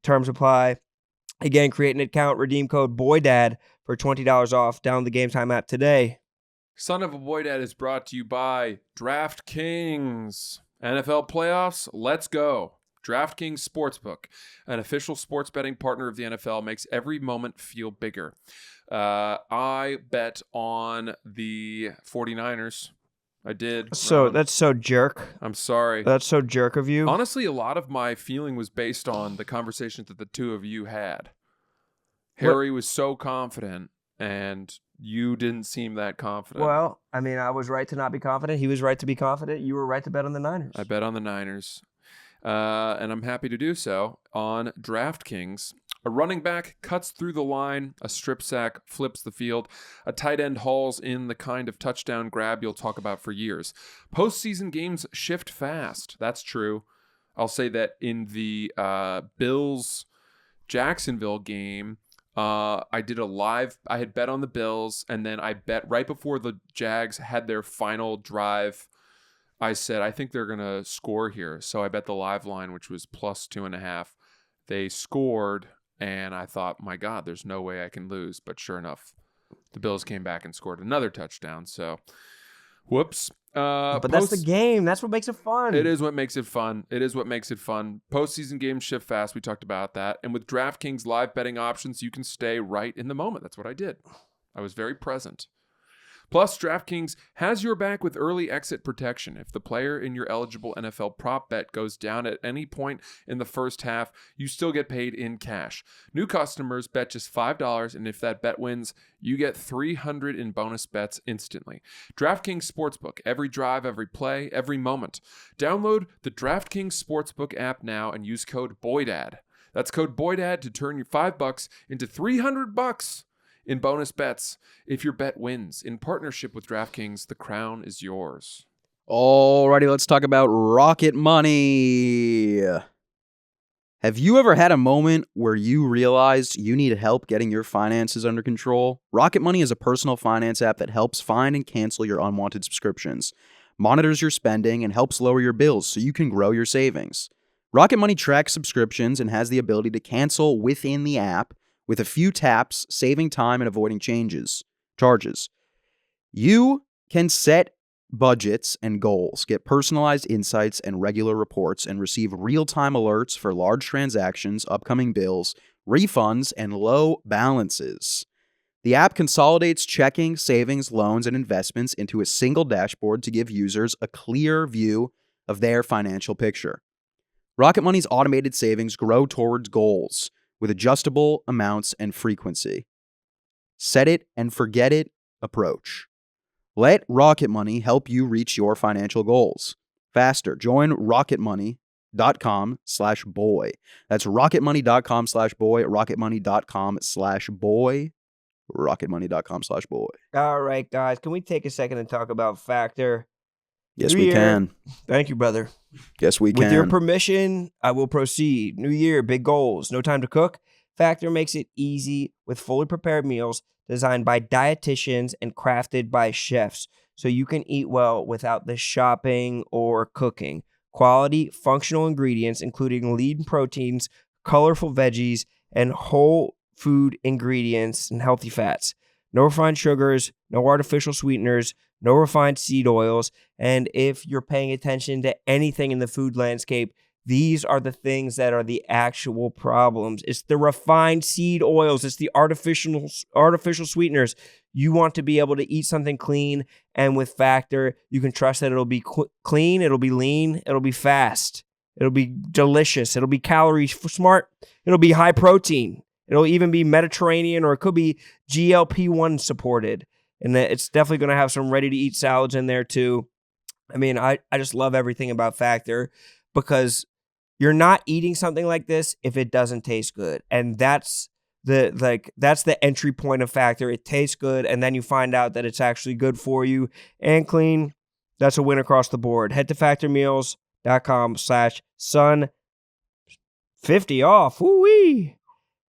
Terms apply. Again, create an account, redeem code BOYDAD for $20 off. Download the Game Time app today. Son of a Boy Dad is brought to you by DraftKings. NFL playoffs, let's go. DraftKings Sportsbook, an official sports betting partner of the NFL, makes every moment feel bigger. I bet on the 49ers. I did. So that's so jerk. I'm sorry. That's so jerk of you. Honestly, a lot of my feeling was based on the conversations that the two of you had. Harry was so confident, and you didn't seem that confident. Well, I mean, I was right to not be confident. He was right to be confident. You were right to bet on the Niners. I bet on the Niners. And I'm happy to do so on DraftKings. A running back cuts through the line, a strip sack flips the field, a tight end hauls in the kind of touchdown grab you'll talk about for years. Postseason games shift fast. That's true. I'll say that in the Bills-Jacksonville game, I had bet on the Bills, and then I bet right before the Jags had their final drive, I said, I think they're going to score here. So I bet the live line, which was plus 2.5. They scored, and I thought, my God, there's no way I can lose. But sure enough, the Bills came back and scored another touchdown. So, whoops. But that's the game. That's what makes it fun. It is what makes it fun. Postseason games shift fast. We talked about that. And with DraftKings live betting options, you can stay right in the moment. That's what I did. I was very present. Plus, DraftKings has your back with early exit protection. If the player in your eligible NFL prop bet goes down at any point in the first half, you still get paid in cash. New customers bet just $5, and if that bet wins, you get $300 in bonus bets instantly. DraftKings Sportsbook. Every drive, every play, every moment. Download the DraftKings Sportsbook app now and use code BOYDAD. That's code BOYDAD to turn your $5 into $300 in bonus bets if your bet wins. In partnership with DraftKings, the crown is yours. Alrighty, let's talk about Rocket Money. Have you ever had a moment where you realized you need help getting your finances under control? Rocket Money is a personal finance app that helps find and cancel your unwanted subscriptions, monitors your spending, and helps lower your bills so you can grow your savings. Rocket Money tracks subscriptions and has the ability to cancel within the app with a few taps, saving time and avoiding charges. You can set budgets and goals, get personalized insights and regular reports, and receive real-time alerts for large transactions, upcoming bills, refunds, and low balances. The app consolidates checking, savings, loans, and investments into a single dashboard to give users a clear view of their financial picture. Rocket Money's automated savings grow towards goals with adjustable amounts and frequency. Set it and forget it approach. Let Rocket Money help you reach your financial goals faster. Join rocketmoney.com/boy. That's rocketmoney.com/boy, rocketmoney.com/boy, rocketmoney.com/boy. All right, guys, can we take a second and talk about Factor? Yes, New we year. can. Thank you, brother. Yes, we can. With your permission, I will proceed. New year, big goals. No time to cook? Factor makes it easy with fully prepared meals designed by dietitians and crafted by chefs, so you can eat well without the shopping or cooking. Quality, functional ingredients, including lean proteins, colorful veggies, and whole food ingredients and healthy fats. No refined sugars, no artificial sweeteners, no refined seed oils. And if you're paying attention to anything in the food landscape, these are the things that are the actual problems. It's the refined seed oils. It's the artificial sweeteners. You want to be able to eat something clean, and with Factor, you can trust that it'll be clean, it'll be lean, it'll be fast, it'll be delicious, it'll be calorie smart, it'll be high protein, it'll even be Mediterranean, or it could be GLP-1 supported. And it's definitely going to have some ready-to-eat salads in there too. I mean, I just love everything about Factor, because you're not eating something like this if it doesn't taste good. And that's the entry point of Factor. It tastes good, and then you find out that it's actually good for you and clean. That's a win across the board. Head to factormeals.com/sun50 off. Woo-wee!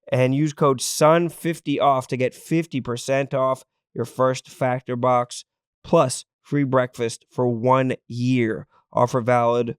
And use code SUN50 off to get 50% off your first Factor box, plus free breakfast for 1 year. Offer valid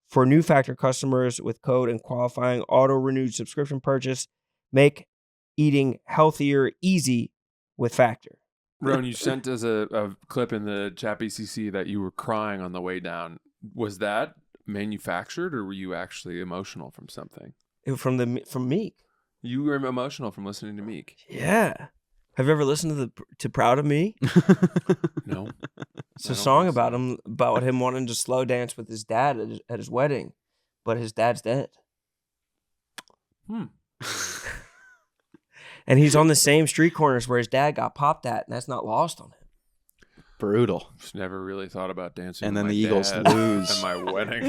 for new Factor customers with code and qualifying auto-renewed subscription purchase. Make eating healthier easy with Factor. Rowan, you sent us a clip in the chat BCC that you were crying on the way down. Was that manufactured, or were you actually emotional from something? From Meek. You were emotional from listening to Meek. Yeah. Have you ever listened to Proud of Me? No. It's a song about him wanting to slow dance with his dad at his wedding, but his dad's dead. And he's on the same street corners where his dad got popped at, and that's not lost on him. Brutal. Just never really thought about dancing. And with then my the Eagles dad lose. at my wedding.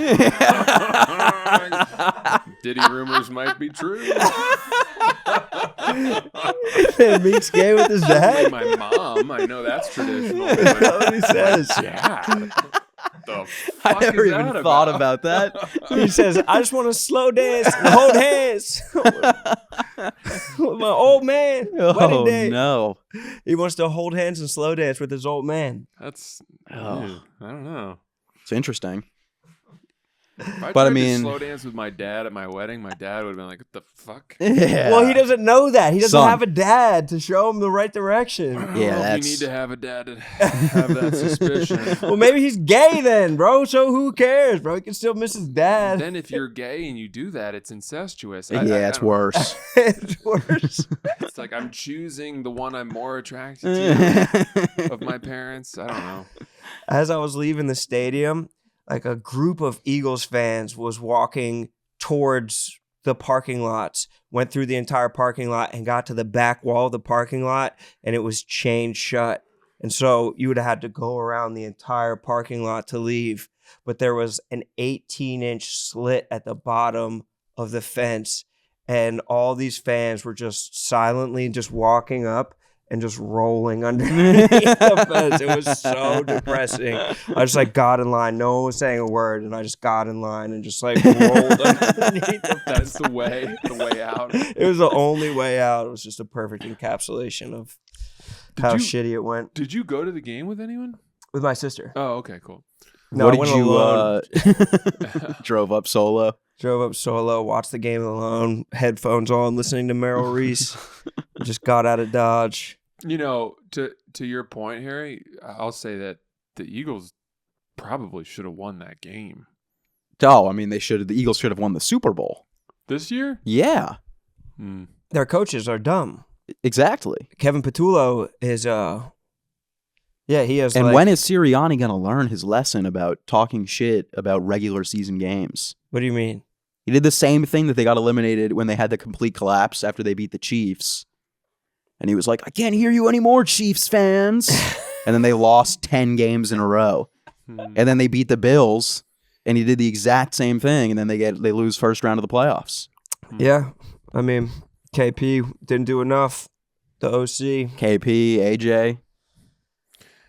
Diddy rumors might be true. Meek's gay with his dad? My mom. I know that's traditional. That's what he says. Yeah. I never even thought about that. He says, I just want to slow dance and hold hands with my old man. Wedding day. No. He wants to hold hands and slow dance with his old man. That's, I don't know. It's interesting. If I But I tried to mean- slow dance with my dad at my wedding, my dad would have been like, "What the fuck?" Yeah. Well, he doesn't know that. He doesn't Son. have a dad to show him the right direction. I don't Yeah, know if that's- you need to have a dad to have that suspicion. Well, maybe he's gay then, bro. So who cares, bro? He can still miss his dad. Then if you're gay and you do that, it's incestuous. Yeah, I it's don't know. worse. It's worse. It's like I'm choosing the one I'm more attracted to of my parents. I don't know. As I was leaving the stadium, like a group of Eagles fans was walking towards the parking lots, went through the entire parking lot and got to the back wall of the parking lot, and it was chained shut. And so you would have had to go around the entire parking lot to leave. But there was an 18-inch slit at the bottom of the fence, and all these fans were just silently just walking up and just rolling underneath the fence. It was so depressing. I just like got in line. No one was saying a word, and I just got in line and just like rolled underneath the That's fence. the way out. It was the only way out. It was just a perfect encapsulation of how you- shitty it went Did you go to the game with anyone? with my sister. Oh, okay, cool. No, what I did went you alone. drove up solo? Drove up solo, watched the game alone, headphones on, listening to Merrill Reese. Just got out of Dodge. You know, to your point, Harry, I'll say that the Eagles probably should have won that game Oh, I mean, the Eagles should have won the Super Bowl. this year. Yeah, Hmm. Their coaches are dumb. exactly. Kevin Patullo is he has And like, when is Sirianni going to learn his lesson about talking shit about regular season games? what do you mean? He did the same thing that they got eliminated when they had the complete collapse after they beat the Chiefs. And he was like, I can't hear you anymore, Chiefs fans. And then they lost 10 games in a row. Hmm. And then they beat the Bills, and he did the exact same thing, and then they lose first round of the playoffs. Yeah, I mean, KP didn't do enough. The OC, KP, AJ,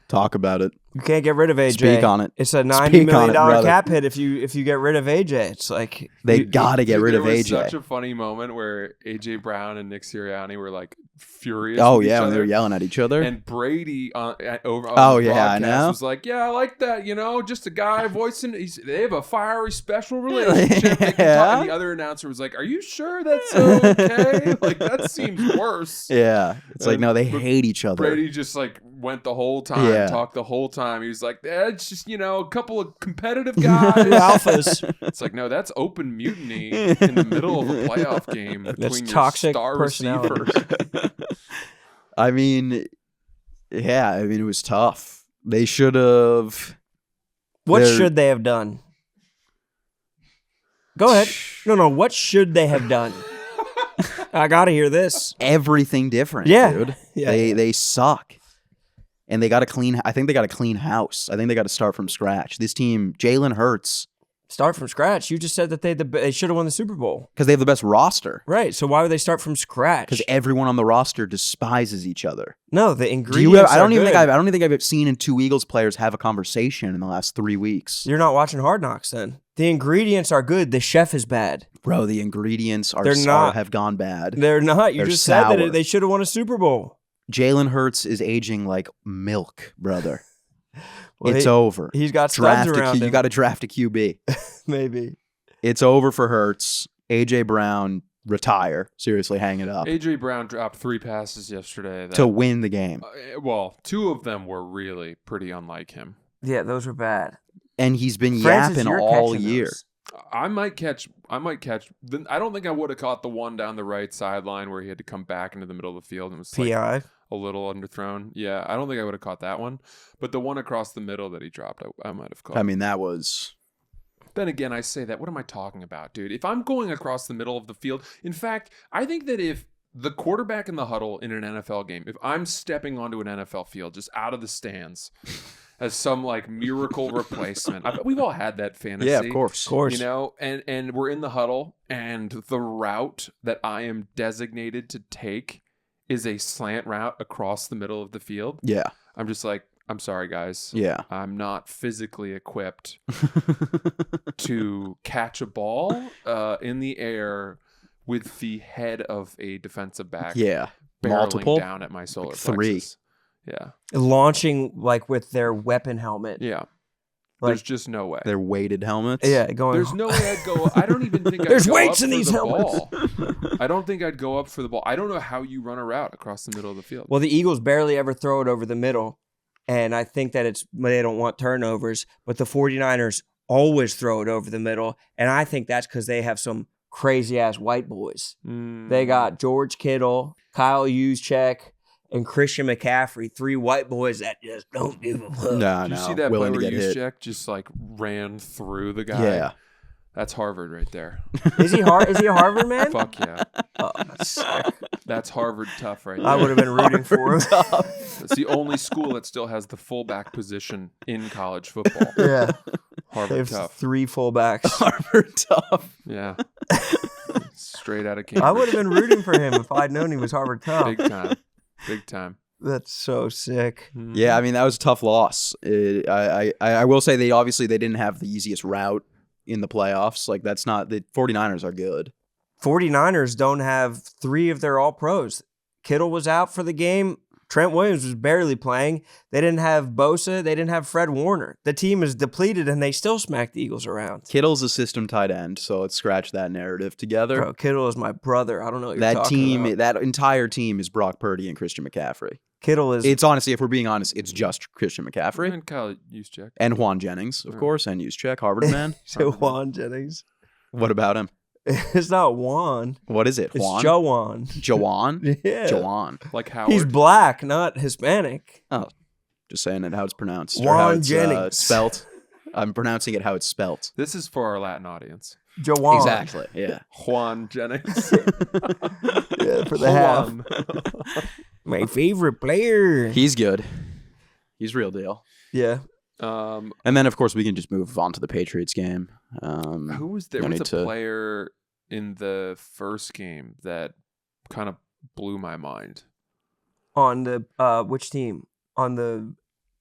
talk about it. you can't get rid of AJ. Speak on it. It's a $90 Speak on million it, brother. cap hit if you get rid of AJ. It's like They got to get Dude, rid of there was AJ. Such a funny moment where AJ Brown and Nick Sirianni were like furious. Oh with each yeah, when they other. were yelling at each other. And Brady over on Oh, the yeah, I broadcast know. was like, "Yeah, I like that. You know, just a guy voicing. They have a fiery special relationship." They can talk. Yeah. And the other announcer was like, "Are you sure that's okay? Like that seems worse." Yeah, it's like And no, they Br- hate each other. Brady just like went the whole time, Yeah. talked the whole time. He was like, "It's just a couple of competitive guys." alphas. It's like, no, that's open mutiny in the middle of a playoff game between your toxic star personality. receivers. I mean, yeah, I mean it was tough. They should have. What They're- should they have done? Go ahead. No. What should they have done? I gotta hear this. Everything different, Yeah. dude. Yeah. They suck. And they got to clean. I think they got to clean house. I think they got to start from scratch. This team, Jalen Hurts, Start from scratch. You just said that they should have won the Super Bowl. because they have the best roster. Right. So why would they start from scratch? Because everyone on the roster despises each other. No, the Do ingredients. you? I don't are even think good. I don't think I've seen two Eagles players have a conversation in the last 3 weeks. You're not watching Hard Knocks then. The ingredients are good. The chef is bad. Bro, the ingredients They're not. have gone bad. They're not. You They're just said sour. that they should have won a Super Bowl. Jalen Hurts is aging like milk, brother. Well, It's over. He's got studs around him. You got to draft a QB. Maybe. It's over for Hurts. AJ Brown, retire. Seriously, hang it up AJ Brown dropped 3 passes yesterday. That, to win the game. well, 2 of them were really pretty unlike him. Yeah, those were bad. And he's been Francis, yapping you're all catching year. those. I might catch. I don't think I would have caught the one down the right sideline where he had to come back into the middle of the field and was like PI. a little underthrown. Yeah, I don't think I would have caught that one. But the one across the middle that he dropped, I might have caught. I mean, that was. Then again, I say that. What am I talking about, dude? If I'm going across the middle of the field, in fact, I think that if the quarterback in the huddle in an NFL game, if I'm stepping onto an NFL field just out of the stands as some like miracle replacement, we've all had that fantasy. Yeah, of course. course. You know, and we're in the huddle, and the route that I am designated to take is a slant route across the middle of the field. Yeah. I'm just like, I'm sorry, guys. Yeah. I'm not physically equipped to catch a ball in the air with the head of a defensive back Yeah. barreling Multiple. down at my solar Like 3. plexus. Yeah. Launching like with their weapon helmet. Yeah. There's just no way. They're weighted helmets. Yeah, going. There's no way I'd go. I don't even think I'd There's go weights up in for these the helmets. ball. I don't think I'd go up for the ball. I don't know how you run a route across the middle of the field. Well, the Eagles barely ever throw it over the middle, and I think that they don't want turnovers, but the 49ers always throw it over the middle, and I think that's because they have some crazy-ass white boys. They got George Kittle, Kyle Juszczyk, and Christian McCaffrey, 3 white boys that just don't give a fuck. No, Did you no. see that play Willing where to get hit. Juszczyk just like ran through the guy? Yeah. That's Harvard right there. Is he a Harvard man? Fuck yeah. Oh, sick. That's Harvard tough right there. I would have been rooting for him. It's the only school that still has the fullback position in college football. Yeah. They Harvard have tough. 3 fullbacks. Harvard tough. Yeah. Straight out of Cambridge. I would have been rooting for him if I'd known he was Harvard tough. Big time. Big time. That's so sick. Yeah, I mean, that was a tough loss. I will say they didn't have the easiest route in the playoffs. Like, that's not – the 49ers are good. 49ers don't have 3 of their all-pros. Kittle was out for the game. Trent Williams was barely playing. They didn't have Bosa. They didn't have Fred Warner. The team is depleted, and they still smacked the Eagles around. Kittle's a system tight end, so let's scratch that narrative together. Bro, Kittle is my brother. I don't know what you're That talking team, about. that entire team is Brock Purdy and Christian McCaffrey. Kittle is... It's honestly, if we're being honest, it's just Christian McCaffrey And Kyle Juszczyk. and Juan Jennings, of Yeah. course, and Juszczyk, Harvard man. Juwan Jennings. What about him? It's not Juan. What is it? It's Juan? Jowan. Jawan? Yeah. Jawan. Like Howard. He's black, not Hispanic. Oh, just saying it how it's pronounced. or Juan how it's Jennings. spelt. I'm pronouncing it how it's spelt. This is for our Latin audience. Jowan. Exactly. Yeah. Juan Jennings. Yeah, for the half. Juan. My favorite player. He's good. He's real deal. Yeah. And then, of course, we can just move on to the Patriots game. Who was there? No Was need a to- player in the first game that kind of blew my mind? On the which team? On the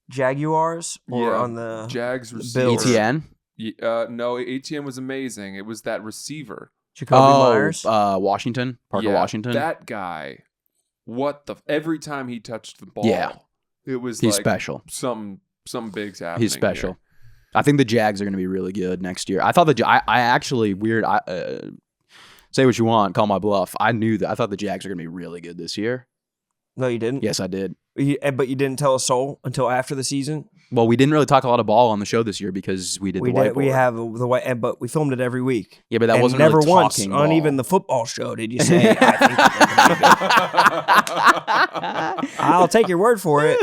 Jaguars or Yeah, on the Jags Bills. receiver. ETN? No, ATM was amazing. It was that receiver. Jacoby Myers? Washington. Parker Yeah, Washington. That guy. Every time he touched the ball, Yeah. it was He's like special. some big's happening. He's special. here. I think the Jags are going to be really good next year. I thought I actually weird. Say what you want, call my bluff. I thought the Jags are going to be really good this year. No, you didn't. Yes, I did. But you didn't tell a soul until after the season. Well, we didn't really talk a lot of ball on the show this year because we did the whiteboard. We have the white, but we filmed it every week. Yeah, but that And wasn't never really once talking on ball. even the football show did you say, I think they're gonna be good." I'll take your word for it.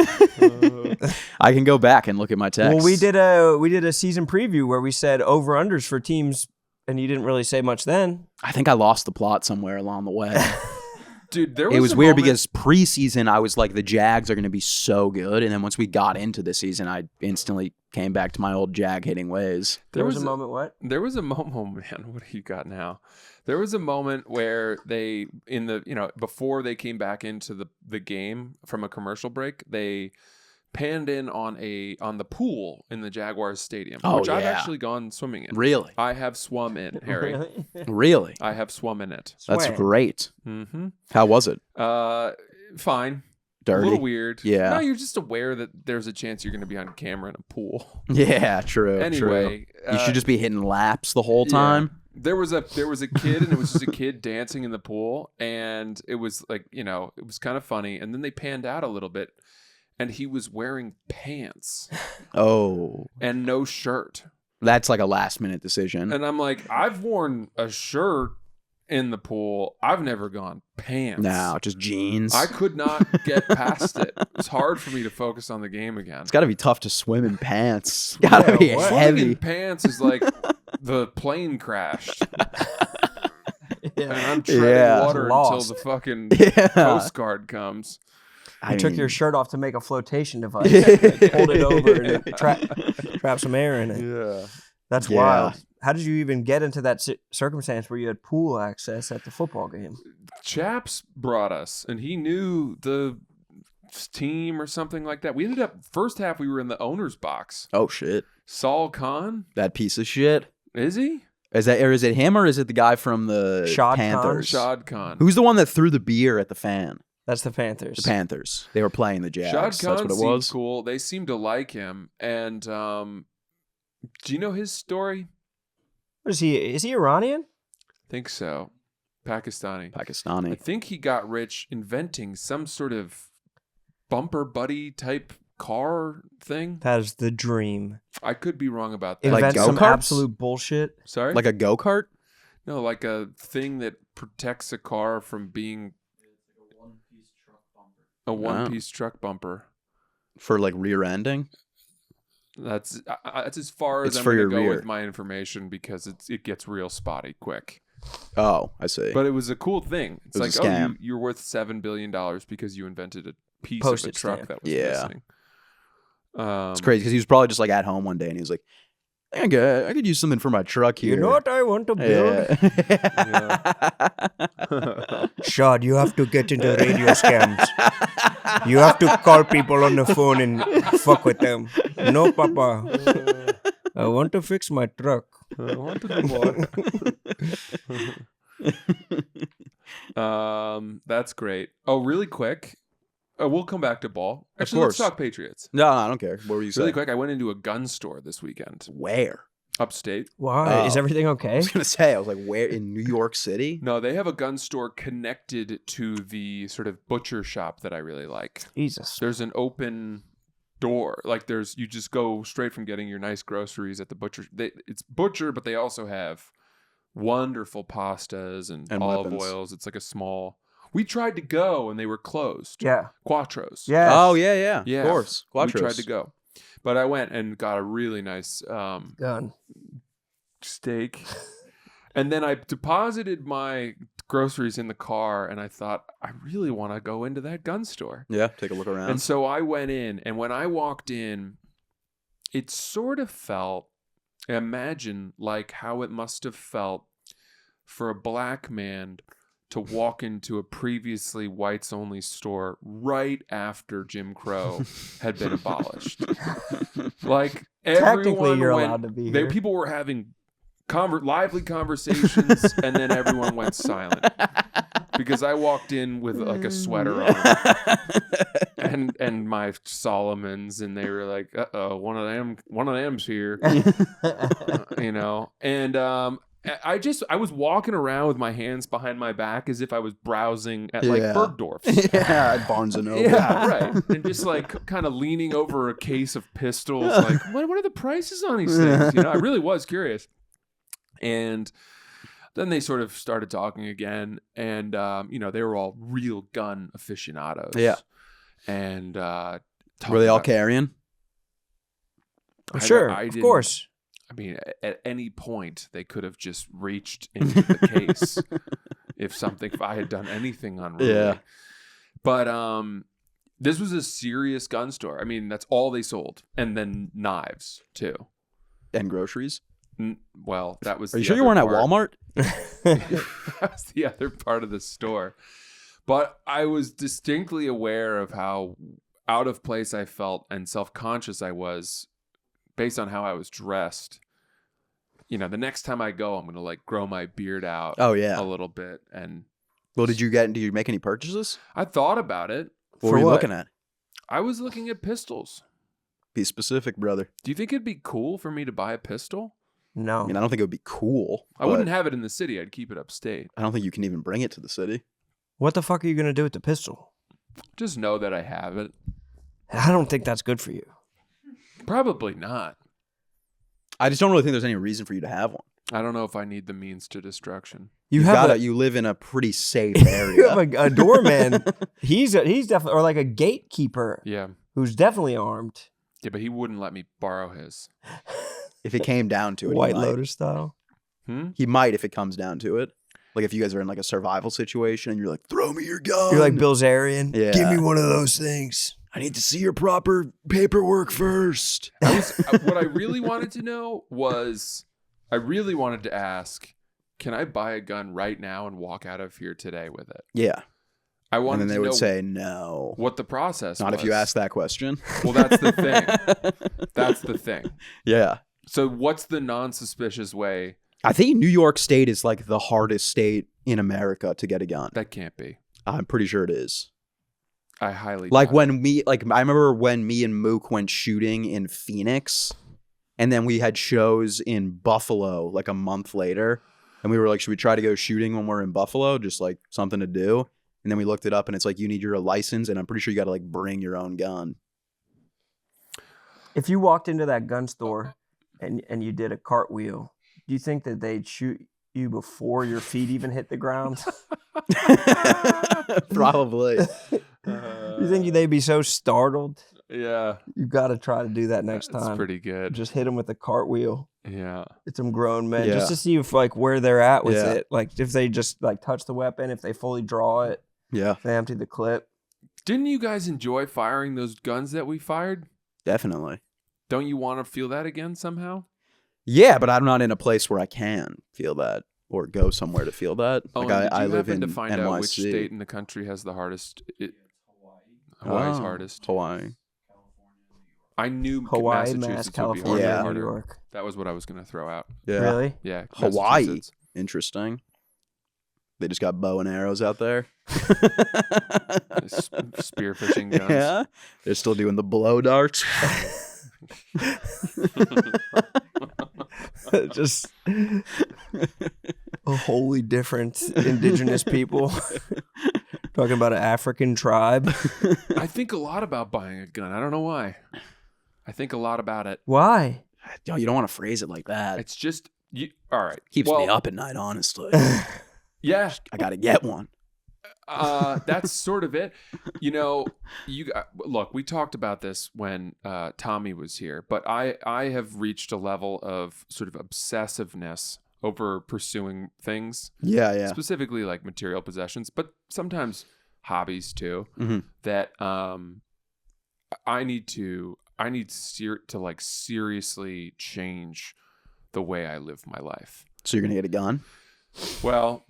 I can go back and look at my text. Well, we did a season preview where we said over unders for teams, and you didn't really say much then. I think I lost the plot somewhere along the way. Dude, It was weird because preseason I was like, the Jags are going to be so good, and then once we got into the season, I instantly came back to my old Jag hitting ways. There was a moment. What? There was a moment, oh, man. What do you got now? There was a moment where they, before they came back into the game from a commercial break, they panned in on the pool in the Jaguars stadium, which I've actually gone swimming in. Really? I have swum in, Harry. Really? I have swum in it. That's Swam. great. Mm-hmm. How was it? Fine. Dirty? A little weird. Yeah. No, you're just aware that there's a chance you're going to be on camera in a pool. Yeah, true. Anyway, true. You should just be hitting laps the whole time. There was a kid, and it was just a kid dancing in the pool, and it was like, it was kind of funny. And then they panned out a little bit, and he was wearing pants Oh, and no shirt. that's like a last minute decision. And I'm like, I've worn a shirt in the pool. I've never gone pants. No, just jeans. I could not get past it. It's hard for me to focus on the game again. It's got to be tough to swim in pants. Got to be what? Swimming heavy. in pants is like the plane crashed. And I'm treading Yeah. water Lost. until the fucking Yeah. Coast Guard comes. You took your shirt off to make a flotation device. Hold it over and trap some air in it. Yeah. That's Yeah. wild. How did you even get into that circumstance where you had pool access at the football game? Chaps brought us, and he knew the team or something like that. We ended up, first half, we were in the owner's box. Oh shit! Saul Khan, That piece of shit. is he? Is it him or is it the guy from the Shad Khan? Panthers? Shad Khan. Who's the one that threw the beer at the fan? That's the Panthers. The Panthers. They were playing the Jags. Shad That's Khan what it seemed was. cool. They seemed to like him, and Do you know his story? What is he? Is he Iranian? Think so. Pakistani. Pakistani. I think he got rich inventing some sort of bumper buddy type car thing. That is the dream. I could be wrong about that. Like Invent some go-karts? absolute bullshit. Sorry? Like a go-kart? No, like a thing that protects a car from being a one-piece truck bumper. For like rear ending? That's as far as It's I'm for going to your go rear. with my information because it gets real spotty quick. Oh, I see. But it was a cool thing. It's It like, was a scam. you're worth $7 billion because you invented a piece Postage of a truck stamp. that was Yeah. missing. It's crazy because he was probably just like at home one day and he was like, I could use something for my truck here. You know what I want to build? Yeah. Shad, you have to get into radio scams. You have to call people on the phone and fuck with them. No, Papa. I want to fix my truck. I want to do more. That's great. Oh, really quick. We'll come back to ball. Actually, let's course. talk Patriots. No, I don't care. What were you saying? Really quick, I went into a gun store this weekend. Where? Upstate. Why? Oh. Is everything I okay? was going to say, I was like, where? In New York City? No, they have a gun store connected to the sort of butcher shop that I really like. Jesus. There's an open door. Like you just go straight from getting your nice groceries at the butcher. It's butcher, but they also have wonderful pastas and olive weapons. oils. It's like a small. We tried to go and they were closed. Yeah. Quattros. Yeah. Oh, yeah. Yeah. Of course. We tried Quattros. to go. But I went and got a really nice Gun. steak. And then I deposited my groceries in the car and I thought, I really want to go into that gun store. Yeah, take a look around. And so I went in, and when I walked in, it sort of felt, imagine like how it must have felt for a black man to walk into a previously whites only store right after Jim Crow had been abolished. Like Technically, everyone you're went, allowed to be here. people were having lively conversations, and then everyone went silent because I walked in with like a sweater on and my Solomons, and they were like, "Uh-oh, one of them's here," you know. And I was walking around with my hands behind my back as if I was browsing at like Bergdorf's. Yeah, at Barnes and Noble. Yeah, right. And just like kind of leaning over a case of pistols, like, what are the prices on these things? You know, I really was curious. And then they sort of started talking again, and you know, they were all real gun aficionados. Yeah. And Were they all carrying? Sure, I of didn't- course. I mean, at any point they could have just reached into the case if I had done anything unruly. Yeah. But this was a serious gun store. I mean, that's all they sold, and then knives too. And groceries? Well, that was. Are you sure you weren't at Walmart? That was the other part of the store. But I was distinctly aware of how out of place I felt and self-conscious I was based on how I was dressed. You know, the next time I go, I'm going to like grow my beard out Oh, yeah. a little bit. And Well, did you make any purchases? I thought about it. What were you looking at? I was looking at pistols. Be specific, brother. Do you think it'd be cool for me to buy a pistol? No. I mean, I don't think it would be cool. I wouldn't have it in the city. I'd keep it upstate. I don't think you can even bring it to the city. What the fuck are you going to do with the pistol? Just know that I have it. I don't think that's good for you. Probably not. I just don't really think there's any reason for you to have one. I don't know if I need the means to destruction. You You live in a pretty safe area. you have a doorman. He's definitely, or like a gatekeeper Yeah. who's definitely armed. Yeah, but he wouldn't let me borrow his. If it came down to it, White he might. Lotus style. He might if it comes down to it. Like if you guys are in like a survival situation and you're like, throw me your gun. You're like Bilzerian. Yeah. Give me one of those things. I need to see your proper paperwork first. What I really wanted to know was, I really wanted to ask, can I buy a gun right now and walk out of here today with it? Yeah. I And wanted then to they know would say no. what the process Not was. if you ask that question. Well, that's the thing. That's the thing. Yeah. So what's the non-suspicious way? I think New York State is like the hardest state in America to get a gun. That can't be. I'm pretty sure it is. I highly Like doubt when I remember when me and Mook went shooting in Phoenix. And then we had shows in Buffalo like a month later. And we were like, should we try to go shooting when we're in Buffalo? Just like something to do. And then we looked it up and it's like, you need your license. And I'm pretty sure you got to like bring your own gun. If you walked into that gun store and you did a cartwheel, do you think that they'd shoot you before your feet even hit the ground? Probably. You think they'd be so startled? Yeah. You got to try to do that next time. That's pretty good. Just hit them with a cartwheel. Yeah. It's some grown men Yeah. just to see if like where they're at with Yeah. it. Like if they just like touch the weapon, if they fully draw it, Yeah, if they empty the clip. Didn't you guys enjoy firing those guns that we fired? definitely. Don't you want to feel that again somehow? Yeah, but I'm not in a place where I can feel that or go somewhere to feel that. Oh, Like and did I you live happen in to find NYC. out which state in the country has the hardest? Hawaii's Oh, hardest. Hawaii. I knew Hawaii, Massachusetts Mass, would be California, Yeah. New harder. York. That was what I was going to throw out. Yeah. Really? Yeah, Hawaii. Massachusetts. Interesting. They just got bow and arrows out there. Spearfishing guns. Yeah. They're still doing the blow darts. Just a wholly different indigenous people. Talking about an African tribe. I think a lot about buying a gun. I don't know why. I think a lot about it. Why? Yo, you don't want to phrase it like that. It's just you. All right. Keeps Well, me up at night, honestly. Yeah. I got to get one. That's sort of it. You know, look, we talked about this when Tommy was here, but I have reached a level of sort of obsessiveness over pursuing things, Yeah. specifically like material possessions, but sometimes hobbies too. Mhm. That I need to like seriously change the way I live my life. So you're going to get a gun? Well,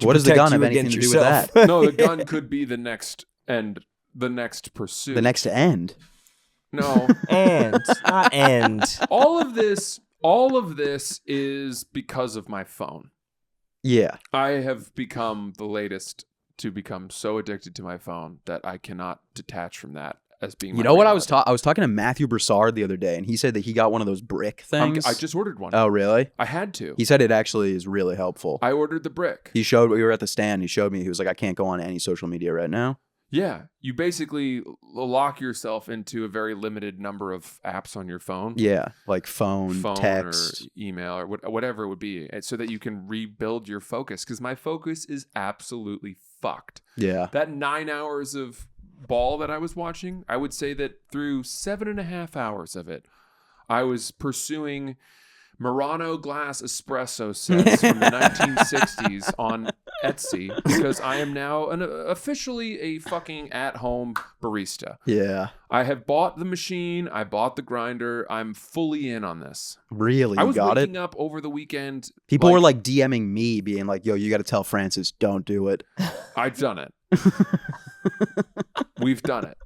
What does the protect gun you have anything to against do with yourself. that? no, the gun could be the next pursuit. The next end. No. And not end. all of this is because of my phone. Yeah. I have become the latest to become so addicted to my phone that I cannot detach from that as being You my know what I reality. was talking to Matthew Broussard the other day, and he said that he got one of those brick things. I just ordered one. Oh, really? I had to. He said it actually is really helpful. I ordered the brick. We were at the stand. He showed me. He was like, I can't go on any social media right now. Yeah, you basically lock yourself into a very limited number of apps on your phone. Yeah, like phone text. or email or whatever it would be, so that you can rebuild your focus. Because my focus is absolutely fucked. Yeah. That 9 hours of ball that I was watching, I would say that through 7.5 hours of it, I was pursuing Murano glass espresso sets from the 1960s on Etsy, because I am now officially a fucking at-home barista. Yeah. I have bought the machine. I bought the grinder. I'm fully in on this. Really? I You was got waking it? up over the weekend. People were like DMing me being like, yo, you got to tell Francis, don't do it. I've done it. We've done it.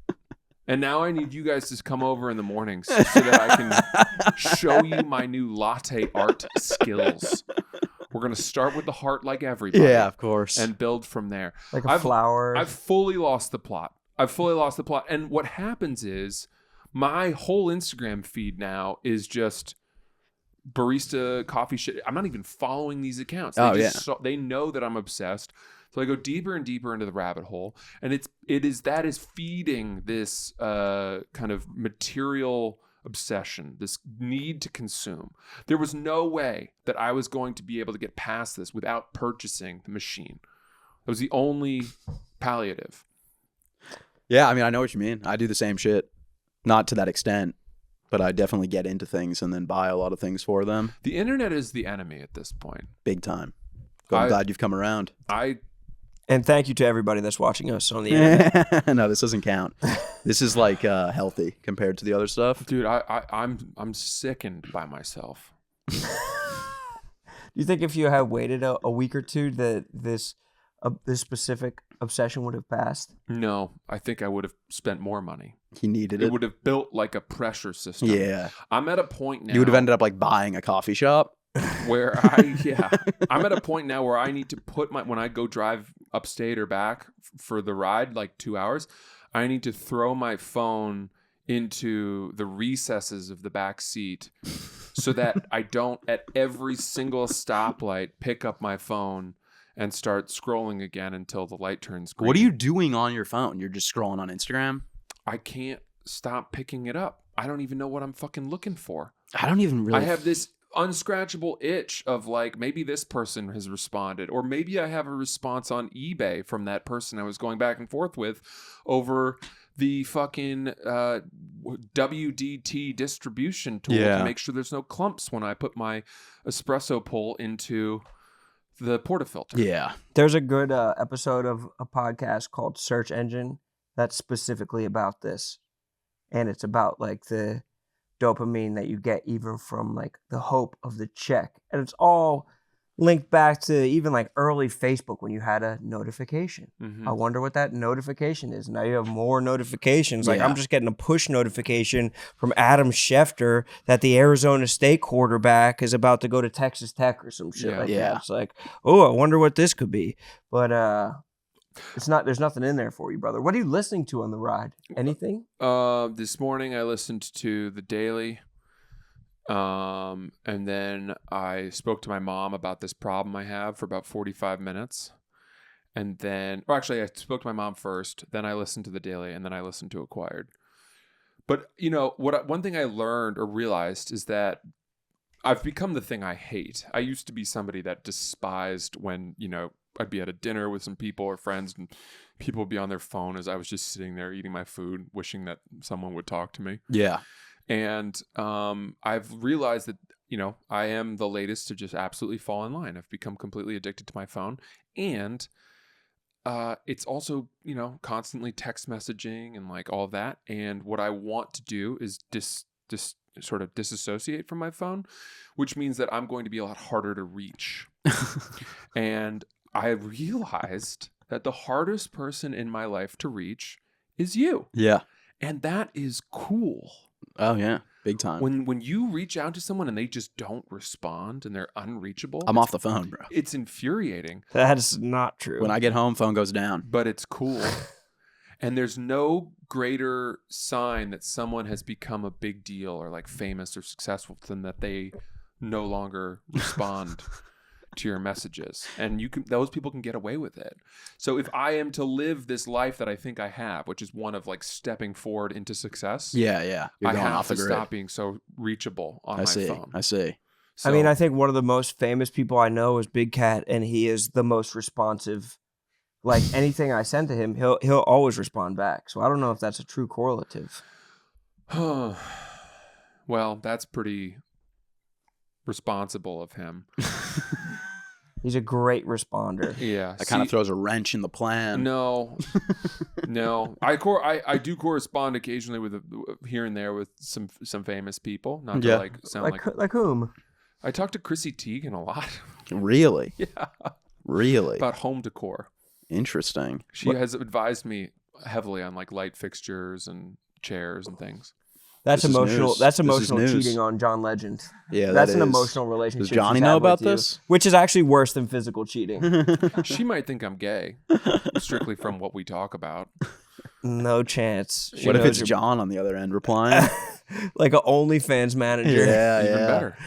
And now I need you guys to come over in the mornings so that I can show you my new latte art skills. We're going to start with the heart like everybody. Yeah, of course. And build from there. Like a flower. I've fully lost the plot. And what happens is my whole Instagram feed now is just barista coffee shit. I'm not even following these accounts. They know that I'm obsessed. So I go deeper and deeper into the rabbit hole, and that is feeding this kind of material obsession, this need to consume. There was no way that I was going to be able to get past this without purchasing the machine. It was the only palliative. Yeah, I mean, I know what you mean. I do the same shit. Not to that extent, but I definitely get into things and then buy a lot of things for them. The internet is the enemy at this point. Big time. I'm glad you've come around. And thank you to everybody that's watching us on the internet. No, this doesn't count. This is like healthy compared to the other stuff. Dude, I'm sickened by myself. Do you think if you had waited a week or two that this specific obsession would have passed? No, I think I would have spent more money. He needed It it. would have built like a pressure system. Yeah. I'm at a point now. You would have ended up like buying a coffee shop. Where I'm at a point now where I need to put when I go drive upstate or back for the ride, like 2 hours, I need to throw my phone into the recesses of the back seat so that I don't at every single stoplight pick up my phone and start scrolling again until the light turns green. What are you doing on your phone? You're just scrolling on Instagram? I can't stop picking it up. I don't even know what I'm fucking looking for. I don't even really... I have this unscratchable itch of like, maybe this person has responded, or maybe I have a response on eBay from that person I was going back and forth with over the fucking WDT distribution tool to make sure there's no clumps when I put my espresso pull into the portafilter. Yeah. There's a good episode of a podcast called Search Engine that's specifically about this. And it's about like the dopamine that you get even from like the hope of the check. And it's all linked back to even like early Facebook when you had a notification. Mm-hmm. I wonder what that notification is. Now you have more notifications. Like I'm just getting a push notification from Adam Schefter that the Arizona State quarterback is about to go to Texas Tech or some shit like that. It's like, oh, I wonder what this could be. But there's nothing in there for you, brother. What are you listening to on the ride? Anything? This morning I listened to The Daily. And then I spoke to my mom about this problem I have for about 45 minutes. And then, or actually I spoke to my mom first, then I listened to The Daily, and then I listened to Acquired. But, you know, one thing I learned or realized is that I've become the thing I hate. I used to be somebody that despised when, you know, I'd be at a dinner with some people or friends and people would be on their phone as I was just sitting there eating my food, wishing that someone would talk to me. Yeah. And I've realized that, you know, I am the latest to just absolutely fall in line. I've become completely addicted to my phone. And it's also, you know, constantly text messaging and like all of that. And what I want to do is sort of disassociate from my phone, which means that I'm going to be a lot harder to reach. And I realized that the hardest person in my life to reach is you. Yeah. And that is cool. Oh, yeah. Big time. When you reach out to someone and they just don't respond and they're unreachable. I'm off the phone, bro. It's infuriating. That is not true. When I get home, phone goes down. But it's cool. And there's no greater sign that someone has become a big deal or like famous or successful than that they no longer respond to your messages. And those people can get away with it. So if I am to live this life that I think I have, which is one of like stepping forward into success. Yeah. You're going off the grid. Stop being so reachable on my phone. I see. So, I mean, I think one of the most famous people I know is Big Cat, and he is the most responsive. Like anything I send to him, he'll always respond back. So I don't know if that's a true correlative. Well, that's pretty responsible of him. He's a great responder. Yeah. That kind of throws a wrench in the plan. No. I do correspond occasionally with here and there with some famous people. Not to like sound like whom? I talk to Chrissy Teigen a lot. Really? Yeah. Really? About home decor. Interesting. She has advised me heavily on like light fixtures and chairs and things. That's emotional. That's emotional cheating on John Legend. Yeah, that's an emotional relationship. Does Johnny know about this? Which is actually worse than physical cheating. She might think I'm gay, strictly from what we talk about. No chance. What if it's John on the other end replying? Like an OnlyFans manager. Yeah, even better.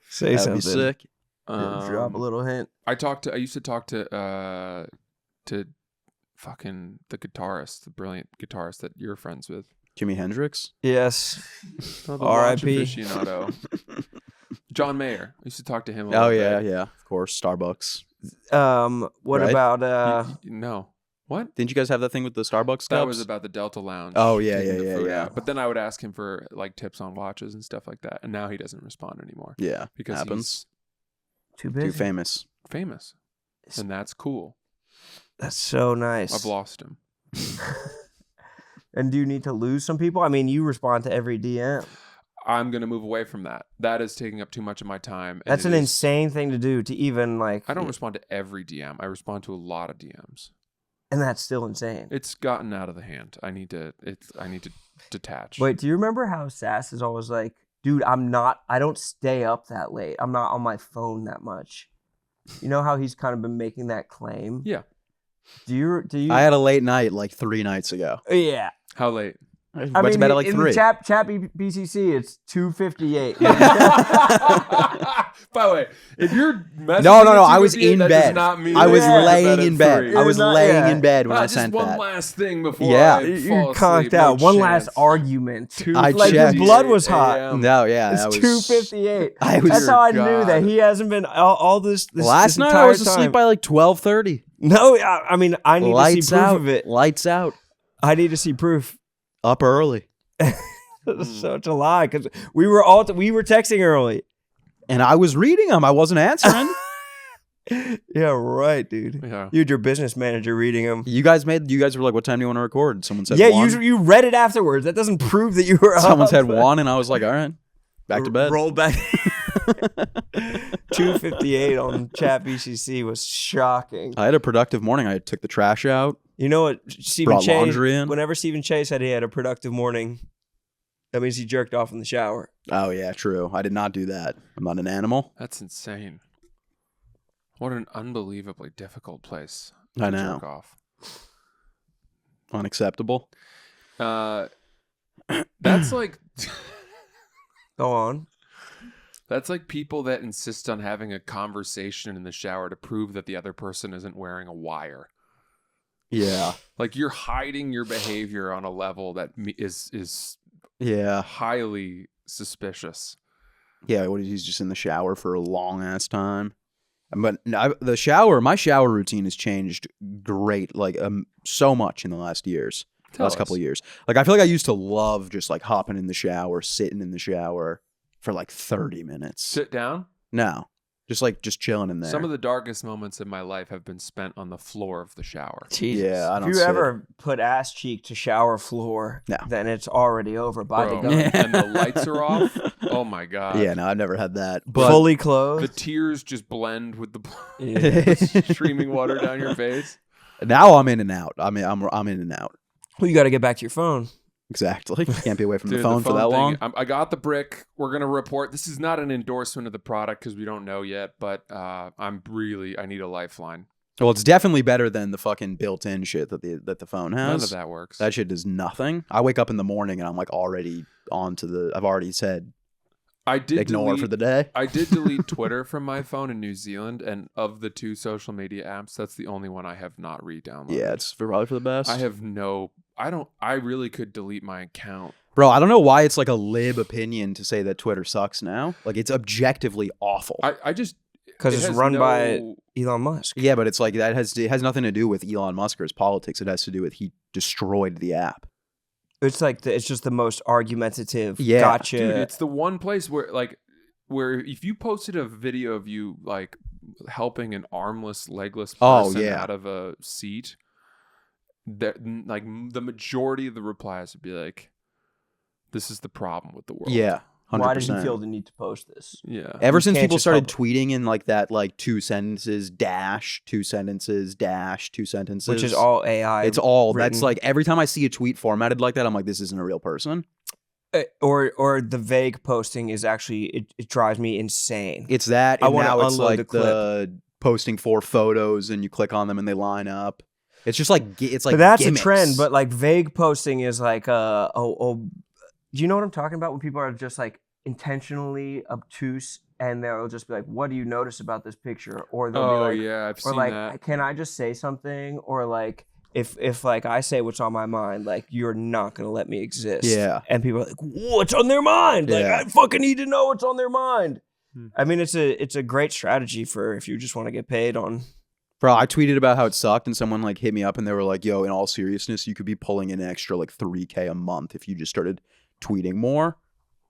Say That'd something. Be sick. Drop a little hint. I used to talk to fucking the guitarist, the brilliant guitarist that you're friends with. Jimi Hendrix? Yes. R.I.P. aficionado. John Mayer. I used to talk to him a lot. Oh, yeah. Of course. Starbucks. What about... No. What? Didn't you guys have that thing with the Starbucks cups? That was about the Delta Lounge. Oh, yeah. But then I would ask him for like tips on watches and stuff like that. And now he doesn't respond anymore. Yeah. Because happens. He's too busy. Too famous. And that's cool. That's so nice. I've lost him. And do you need to lose some people? I mean, you respond to every DM. I'm going to move away from that. That is taking up too much of my time. That's an insane thing to do, to even like... I don't respond to every DM. I respond to a lot of DMs. And that's still insane. It's gotten out of the hand. I need to detach. Wait, do you remember how Sass is always like, dude, I don't stay up that late. I'm not on my phone that much. You know how he's kind of been making that claim? Yeah. Do you? I had a late night like 3 nights ago. Yeah. How late? Went to bed at like 3. In chat BCC, it's 2:58. By the way, if you're messaging No. at I was 2:58, in that bed. does not mean I was that you went to laying at in bed. 3. I was laying in bed when I just sent one that. last thing before Yeah. I You fall conked asleep. out. No One chance. last argument. I Like your checked. blood was hot. No, yeah, It's that was 2:58. I was- That's how I Dear knew that God. he hasn't been all this Last this night. entire I was time. asleep by like 12:30. No, I mean I need to Lights see proof out. of it. Lights out. I need to see proof. Up early, It's such a lie because we were texting early. and I was reading them. I wasn't answering. Yeah, right, dude. Yeah. You had your business manager reading them. You guys were like, "What time do you want to record?" Someone said, Yeah, 1. you read it afterwards. That doesn't prove that you were. Someone up. said 1, and I was like, "All right, back to bed." Roll back. 2:58 on Chat BCC was shocking. I had a productive morning. I took the trash out. You know what? Stephen Brought Chase. laundry in. Whenever Stephen Chase said he had a productive morning, that means he jerked off in the shower. Oh yeah, true. I did not do that. I'm not an animal. That's insane. What an unbelievably difficult place I to know. jerk off. Unacceptable. That's like Go on. that's like people that insist on having a conversation in the shower to prove that the other person isn't wearing a wire. Yeah. Like you're hiding your behavior on a level that is Yeah. highly suspicious. Yeah. He's just in the shower for a long ass time. But my shower routine has changed great, like so much in the last years. Last couple of years. Like I feel like I used to love just like hopping in the shower, sitting in the shower for like 30 minutes. Sit down. No. Just chilling in there. Some of the darkest moments in my life have been spent on the floor of the shower. Jesus. Yeah, I don't If you sit. ever put ass cheek to shower floor, No. then it's already over by Bro, the gun. and the lights are off. Oh my god. Yeah, no, I've never had that. But Fully The clothed. tears just blend with the Yeah. streaming water down your face. now I'm in and out. I'm in and out. Well, you got to get back to your phone. Exactly. Can't be away from Dude, the phone for that thing, long. I got the brick. We're gonna report. This is not an endorsement of the product because we don't know yet. But I need a lifeline. Well, it's definitely better than the fucking built-in shit that the phone has. None of that works. That shit does nothing. I wake up in the morning and I'm like already I've already said I did ignore for the day. I did delete Twitter from my phone in New Zealand, and of the 2 social media apps, that's the only one I have not re-downloaded. Yeah, it's probably for the best. I really could delete my account. Bro, I don't know why it's like a lib opinion to say that Twitter sucks now. Like it's objectively awful. I just Because it it's has run no- by Elon Musk. Yeah, but it's like it has nothing to do with Elon Musk or his politics. It has to do with he destroyed the app. It's like it's just the most argumentative. Yeah. Gotcha. Dude, it's the one place where if you posted a video of you like helping an armless, legless person out of a seat, that like the majority of the replies would be like, "This is the problem with the world." Yeah, 100%. Why did you feel the need to post this? Yeah. Ever You since can't people just started help tweeting in like that, like 2 sentences dash 2 sentences dash 2 sentences, Which is all AI. It's all written. that's like every time I see a tweet formatted like that, I'm like, this isn't a real person. Or the vague posting is actually it drives me insane. It's that, I and wanna now it's unload like the the posting 4 photos and you click on them and they line up. It's just like it's like. But that's gimmicks. a trend. But like vague posting is like do you know what I'm talking about? When people are just like intentionally obtuse and they'll just be like, "What do you notice about this picture?" Or they'll be like, yeah, I've or seen like, that. "Can I just say something?" Or like, if like I say what's on my mind, like you're not gonna let me exist. Yeah. And people are like, "What's on their mind?" Like Yeah. I fucking need to know what's on their mind. Hmm. I mean, it's a great strategy for if you just want to get paid on. Bro, I tweeted about how it sucked, and someone like hit me up, and they were like, "Yo, in all seriousness, you could be pulling in an extra like $3K a month if you just started tweeting more."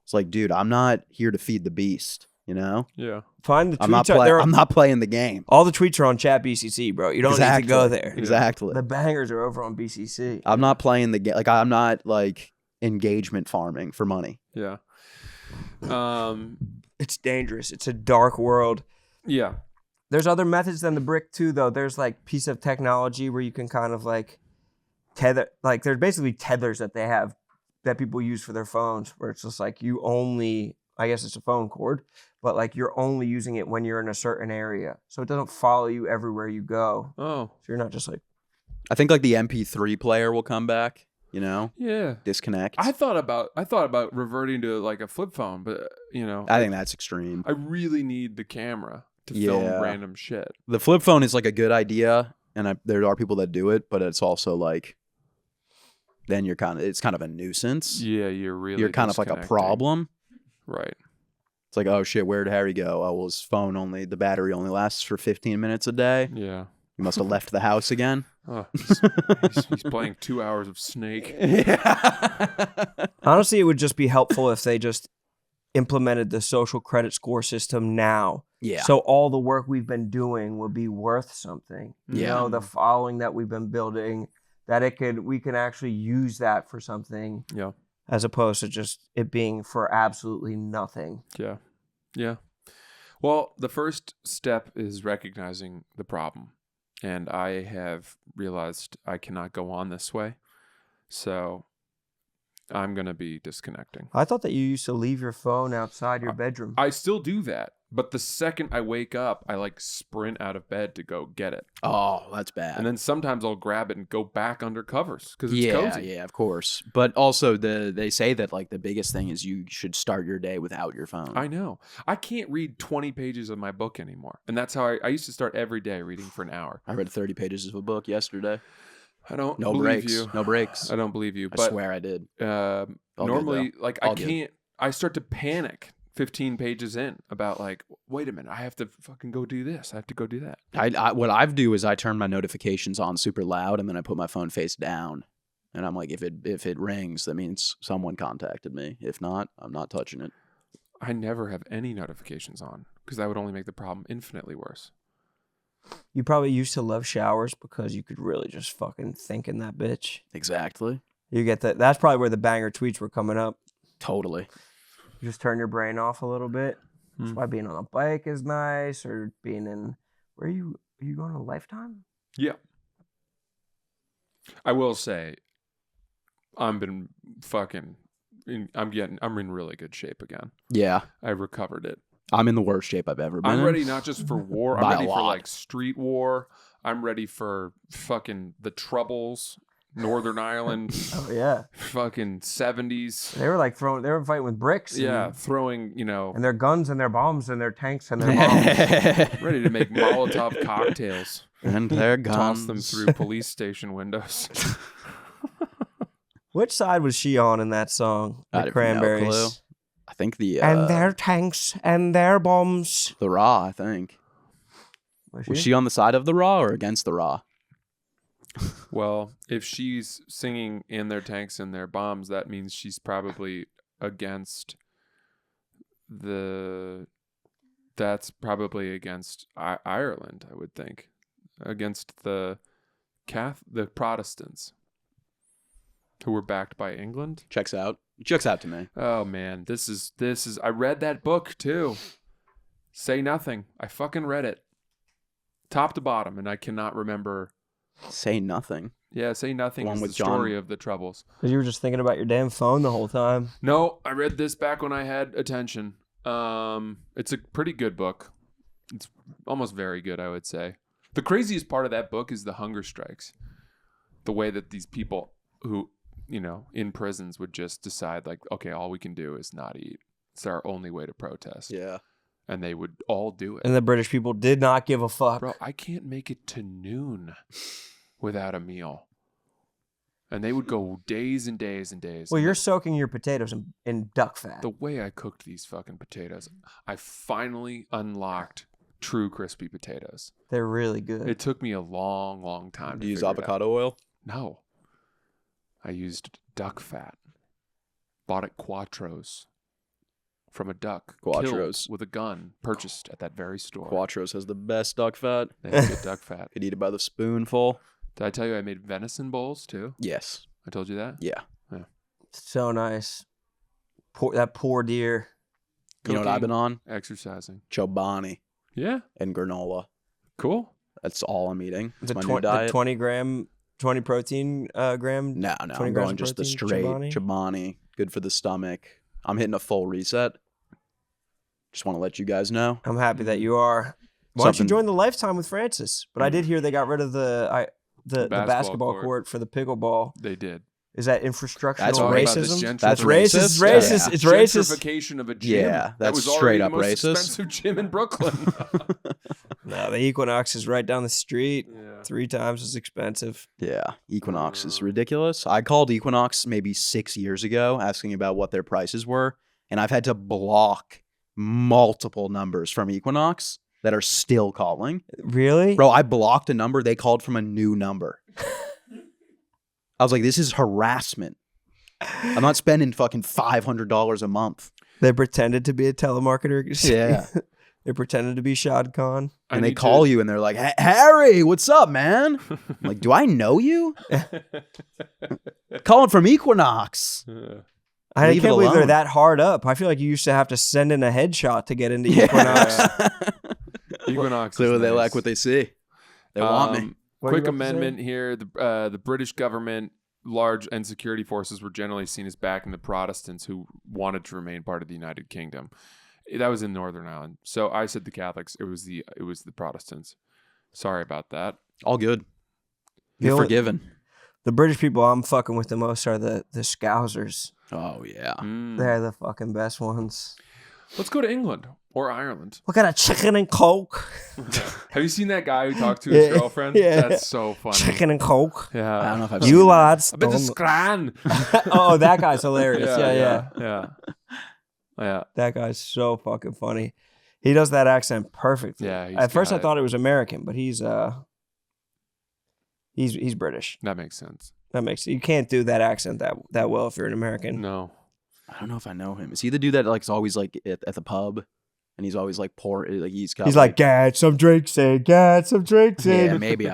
It's like, dude, I'm not here to feed the beast. You know, Yeah. Find the tweets. I'm not playing the game. All the tweets are on Chat BCC, bro. You don't need to go there. Exactly. The bangers are over on BCC. I'm not playing the game. Like I'm not like engagement farming for money. Yeah. It's dangerous. It's a dark world. Yeah. There's other methods than the brick too, though. There's like piece of technology where you can kind of like tether. Like there's basically tethers that they have that people use for their phones, where it's just like you only. I guess it's a phone cord, but like you're only using it when you're in a certain area, so it doesn't follow you everywhere you go. Oh. So you're not just like. I think like the MP3 player will come back. you know? Yeah. Disconnect. I thought about reverting to like a flip phone, but I think that's extreme. I really need the camera to film random shit. The flip phone is like a good idea, and there are people that do it, but it's also like, then it's kind of a nuisance. Yeah, you're kind of like a problem. Right. It's like, oh shit, where'd Harry go? Oh, well, his phone the battery only lasts for 15 minutes a day. Yeah. He must have left the house again. Oh, he's playing 2 hours of Snake. Yeah. Honestly, it would just be helpful if they just implemented the social credit score system now. Yeah. So all the work we've been doing would be worth something. You Yeah. know, the following that we've been building, that we can actually use that for something. Yeah. As opposed to just it being for absolutely nothing. Yeah. Yeah. Well, the first step is recognizing the problem. And I have realized I cannot go on this way. So I'm going to be disconnecting. I thought that you used to leave your phone outside your bedroom. I still do that. But the second I wake up, I like sprint out of bed to go get it. Oh, that's bad. And then sometimes I'll grab it and go back under covers because it's cozy. Yeah, of course. But also they say that like the biggest thing is you should start your day without your phone. I know. I can't read 20 pages of my book anymore. And that's how I used to start every day reading for an hour. I read 30 pages of a book yesterday. I don't No believe breaks. you. No breaks. I don't believe you. I swear I did. Normally, like All I good. can't. I start to panic 15 pages in about like, wait a minute, I have to fucking go do this. I have to go do that. What I do is I turn my notifications on super loud and then I put my phone face down. And I'm like, if it rings, that means someone contacted me. If not, I'm not touching it. I never have any notifications on because that would only make the problem infinitely worse. You probably used to love showers because you could really just fucking think in that bitch. Exactly. You get that. That's probably where the banger tweets were coming up. Totally. You just turn your brain off a little bit. That's why being on a bike is nice, or being in. Are you going to Lifetime? Yeah. I will say, I'm in really good shape again. Yeah. I recovered it. I'm in the worst shape I've ever been I'm in. ready not just for war. I'm By a ready for lot. like street war. I'm ready for fucking the Troubles, Northern Ireland, Oh yeah. fucking 70s. They were like throwing. They were fighting with bricks. Yeah, and, throwing, and their guns and their bombs and their tanks and their bombs. ready to make Molotov cocktails. And their Toss guns. them through police station windows. Which side was she on in that song? I The have no Cranberries. clue. I think and their tanks and their bombs. the Raw, I think. Was she on the side of the Raw or against the Raw? Well, if she's singing in their tanks and their bombs, that means she's probably against that's probably against Ireland, I would think. Against the Protestants who were backed by England. Checks out. Checks out to me. Oh man, this is I read that book too. Say Nothing. I fucking read it. Top to bottom, and I cannot remember. Say Nothing. Yeah, Say Nothing One is the with John. story of the Troubles. Because you were just thinking about your damn phone the whole time. No, I read this back when I had attention. It's a pretty good book. It's almost very good, I would say. The craziest part of that book is the hunger strikes. The way that these people who, in prisons would just decide like, okay, all we can do is not eat. It's our only way to protest. Yeah. And they would all do it. And the British people did not give a fuck. Bro, I can't make it to noon without a meal. And they would go days and days and days. Well, And you're soaking your potatoes in duck fat. the way I cooked these fucking potatoes, I finally unlocked true crispy potatoes. They're really good. It took me a long, long time. Do you use figure it out. avocado oil? No. I used duck fat. Bought at Quattro's from a duck. Quattro's. Killed with a gun. Purchased at that very store. Quattro's has the best duck fat. They have good duck fat. Could eat it by the spoonful. Did I tell you I made venison bowls too? Yes. I told you that? Yeah. So nice. That poor deer. You know what I've been on? Exercising. Chobani Yeah. and granola. Cool. That's all I'm eating. It's The my new diet. 20 protein gram. No, 20 I'm grams going of just the protein, straight Chobani? Chobani. Good for the stomach. I'm hitting a full reset. Just want to let you guys know. I'm happy that you are. Why don't you Something- join the Lifetime with Francis? But I did hear they got rid of the basketball court. court for the pickleball. They did. Is that infrastructural That's racism? That's racist. It's racist. Yeah. It's racist. Gentrification of a gym. Yeah, that that's was straight already up the most racist. expensive gym in Brooklyn. No, the Equinox is right down the street. Yeah. 3 times as expensive. Yeah, Equinox is ridiculous. I called Equinox maybe 6 years ago asking about what their prices were, and I've had to block multiple numbers from Equinox that are still calling. Really? Bro, I blocked a number. They called from a new number. I was like, this is harassment. I'm not spending fucking $500 a month. They pretended to be a telemarketer. Yeah. They pretended to be Shad Khan. And they call you and they're like, Harry, what's up, man? I'm like, do I know you? Calling from Equinox. I Leave it can't believe they're alone. that hard up. I feel like you used to have to send in a headshot to get into Equinox. Equinox. Clearly is they nice. like what they see. They want me. What are you Quick about to say? amendment here. The British government, large and security forces were generally seen as backing the Protestants who wanted to remain part of the United Kingdom. That was in Northern Ireland. So I said the Catholics. It was the Protestants. Sorry about that. All good. The You're only- forgiven. The British people I'm fucking with the most are the Scousers. Oh, yeah. Mm. They're the fucking best ones. Let's go to England or Ireland. What kind of chicken and coke? Have you seen that guy who talked to his Yeah. girlfriend? Yeah. That's so funny. Chicken and coke. Yeah. I don't know if I've seen You that. lads. A bit of don't- scran. Oh, that guy's hilarious. Yeah. Yeah. That guy's so fucking funny. He does that accent perfectly. Yeah, he's At first I got it. thought it was American, but he's British. That makes sense. That makes you can't do that accent that well if you're an American. No. I don't know if I know him. Is he the dude that like is always like at the pub and he's always like poor? Like he's like, get some drinks in, get some drinks in. yeah, maybe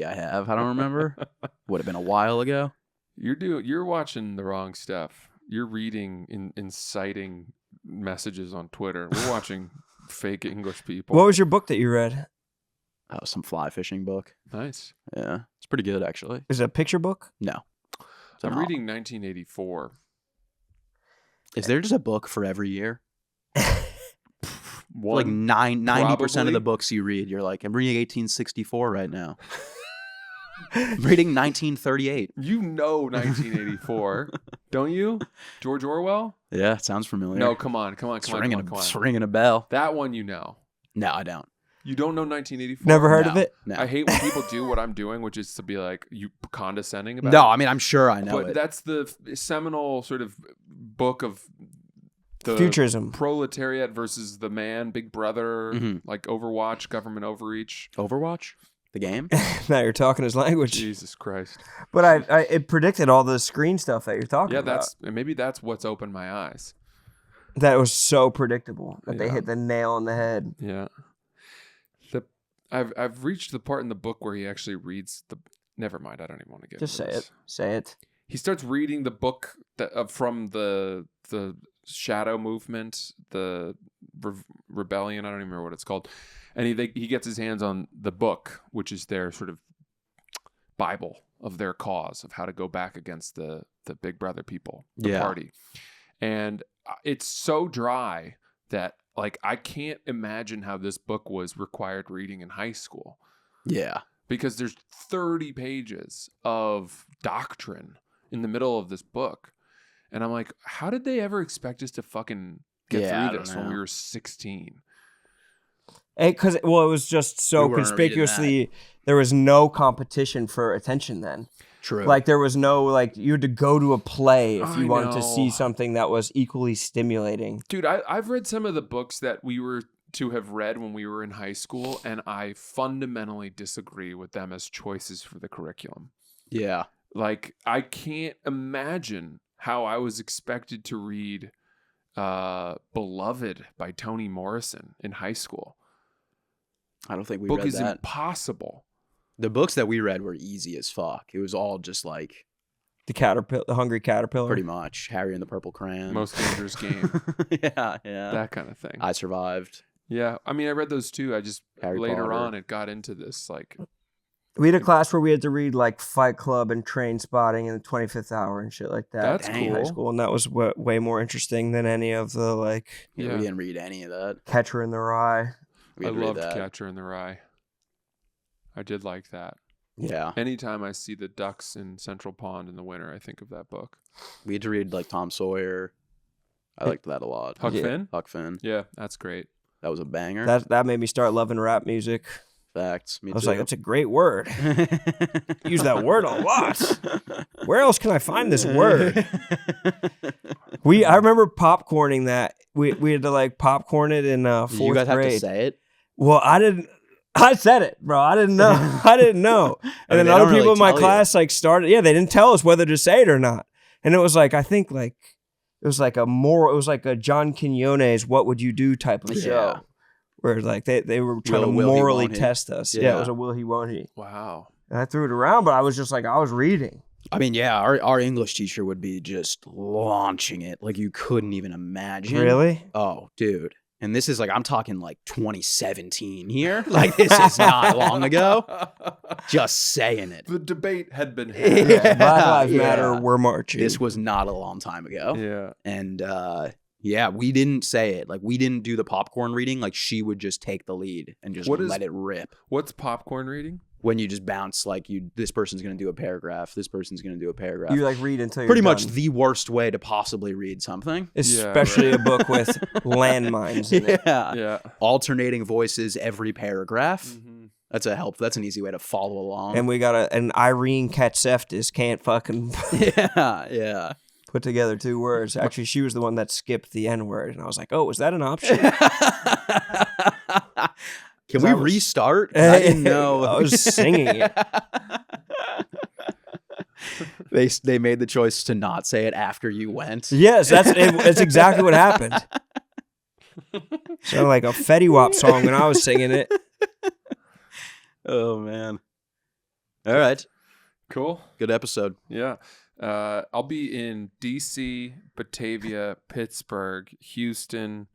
I have. I don't remember. Would have been a while ago. You're watching the wrong stuff. You're reading inciting messages on Twitter. We're watching fake English people. What was your book that you read? Oh, some fly fishing book. Nice. Yeah, it's pretty good actually. Is it a picture book? No, it's I'm not. reading 1984. Is there just a book for every year? One, Like 90% of probably. the books you read, you're like, I'm reading 1864 right now. I'm reading 1938. You know 1984, don't you? George Orwell? Yeah, it sounds familiar. No, come on. It's ringing a bell. That one you know. No, I don't. You don't know 1984? Never heard No, of it? No. I hate when people do what I'm doing, which is to be like you condescending about No, it. I mean I'm sure I know But it. that's the seminal sort of book of the Futurism. proletariat versus the man, Big Brother, Mhm. like Overwatch, government overreach. Overwatch, the game. Now you're talking his language. Jesus Christ. But it predicted all the screen stuff that you're talking Yeah, about. maybe that's what's opened my eyes. That was so predictable that they Yeah. hit the nail on the head. Yeah. I've reached the part in the book where he actually reads the. Never mind. I don't even want to get. Just into say this. it. Say it. He starts reading the book from the shadow movement, the rebellion. I don't even remember what it's called, and he gets his hands on the book, which is their sort of Bible of their cause of how to go back against the Big Brother people, the Yeah. party, and it's so dry that like I can't imagine how this book was required reading in high school. Yeah. Because there's 30 pages of doctrine in the middle of this book. And I'm like, how did they ever expect us to fucking get Yeah, I through don't this when know. we were 16? Because it was just so We weren't reading conspicuously, there was no competition for attention then. True. Like there was no, like you had to go to a play if you I wanted to know. see something that was equally stimulating. Dude, I've read some of the books that we were to have read when we were in high school, and I fundamentally disagree with them as choices for the curriculum. yeah. Like, I can't imagine how I was expected to read Beloved by Toni Morrison in high school. I don't think we Book read is that. impossible. The books that we read were easy as fuck. It was all just like The hungry caterpillar. pretty much Harry and the Purple Crayon. Most dangerous game. yeah. That kind of thing. I survived. Yeah. I mean, I read those too. I just, Harry later Potter. on, it got into this, like, We had a class where we had to read like Fight Club and Train Spotting and the 25th Hour and shit like that. That's in high cool. school, and that was way more interesting than any of the like Yeah, Yeah. We didn't read any of that. Catcher in the Rye. We I didn't read loved that. Catcher in the Rye. I did like that. Yeah. Anytime I see the ducks in Central Pond in the winter, I think of that book. We had to read like Tom Sawyer. I liked that a lot. Huck Finn? Huck Finn. Yeah, that's great. That was a banger. That made me start loving rap music. Facts. Me I was too. like, that's a great word. Use that word a lot. Where else can I find this word? I remember popcorning that. We had to like popcorn it in fourth grade. You guys have to say it? Well, I didn't. I said it, bro. I didn't know. I didn't know. And then they other don't people really in my tell class like started. Yeah, they didn't tell us whether to say it or not. And it was like, I think like it was like a John Quinones "What Would You Do" type of show, where like they were trying to morally test us. Yeah, it was a will he won't he. Wow. And I threw it around, but I was just like, I was reading. I mean, yeah, our English teacher would be just launching it like you couldn't even imagine. Really? Oh, dude. And this is like, I'm talking like 2017 here. Like, this is not long ago. Just saying it. The debate had been had. Yeah, Black Lives Matter, we're marching. This was not a long time ago. Yeah. And yeah, we didn't say it. Like, we didn't do the popcorn reading. Like, she would just take the lead and just let it rip. What's popcorn reading? When you just bounce, like, this person's going to do a paragraph. This person's going to do a paragraph. You like read until you're pretty done. much the worst way to possibly read something. Especially a book with landmines in it. Yeah. Alternating voices every paragraph. Mm-hmm. That's a help. That's an easy way to follow along. And we got an Irene Katseftis can't fucking yeah. put together two words. Actually, she was the one that skipped the N word, and I was like, "Oh, is that an option?" Can we restart? I didn't know. I was singing it. They made the choice to not say it after you went. Yes, that's exactly what happened. Sounded like a Fetty Wap song when I was singing it. Oh man! All right, cool. Good episode. Yeah. I'll be in DC, Batavia, Pittsburgh, Houston,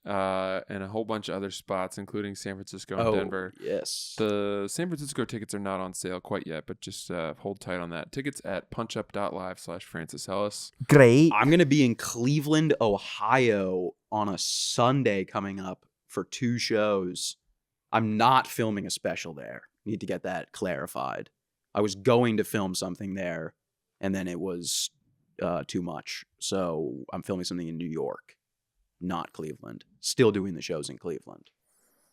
and a whole bunch of other spots, including San Francisco and Denver. Yes. The San Francisco tickets are not on sale quite yet, but just hold tight on that. Tickets at punchup.live/Francis Ellis. Great. I'm going to be in Cleveland, Ohio on a Sunday coming up for 2 shows. I'm not filming a special there. Need to get that clarified. I was going to film something there, and then it was too much. So I'm filming something in New York, not Cleveland. Still doing the shows in Cleveland.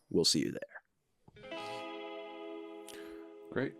We'll see you there. Great.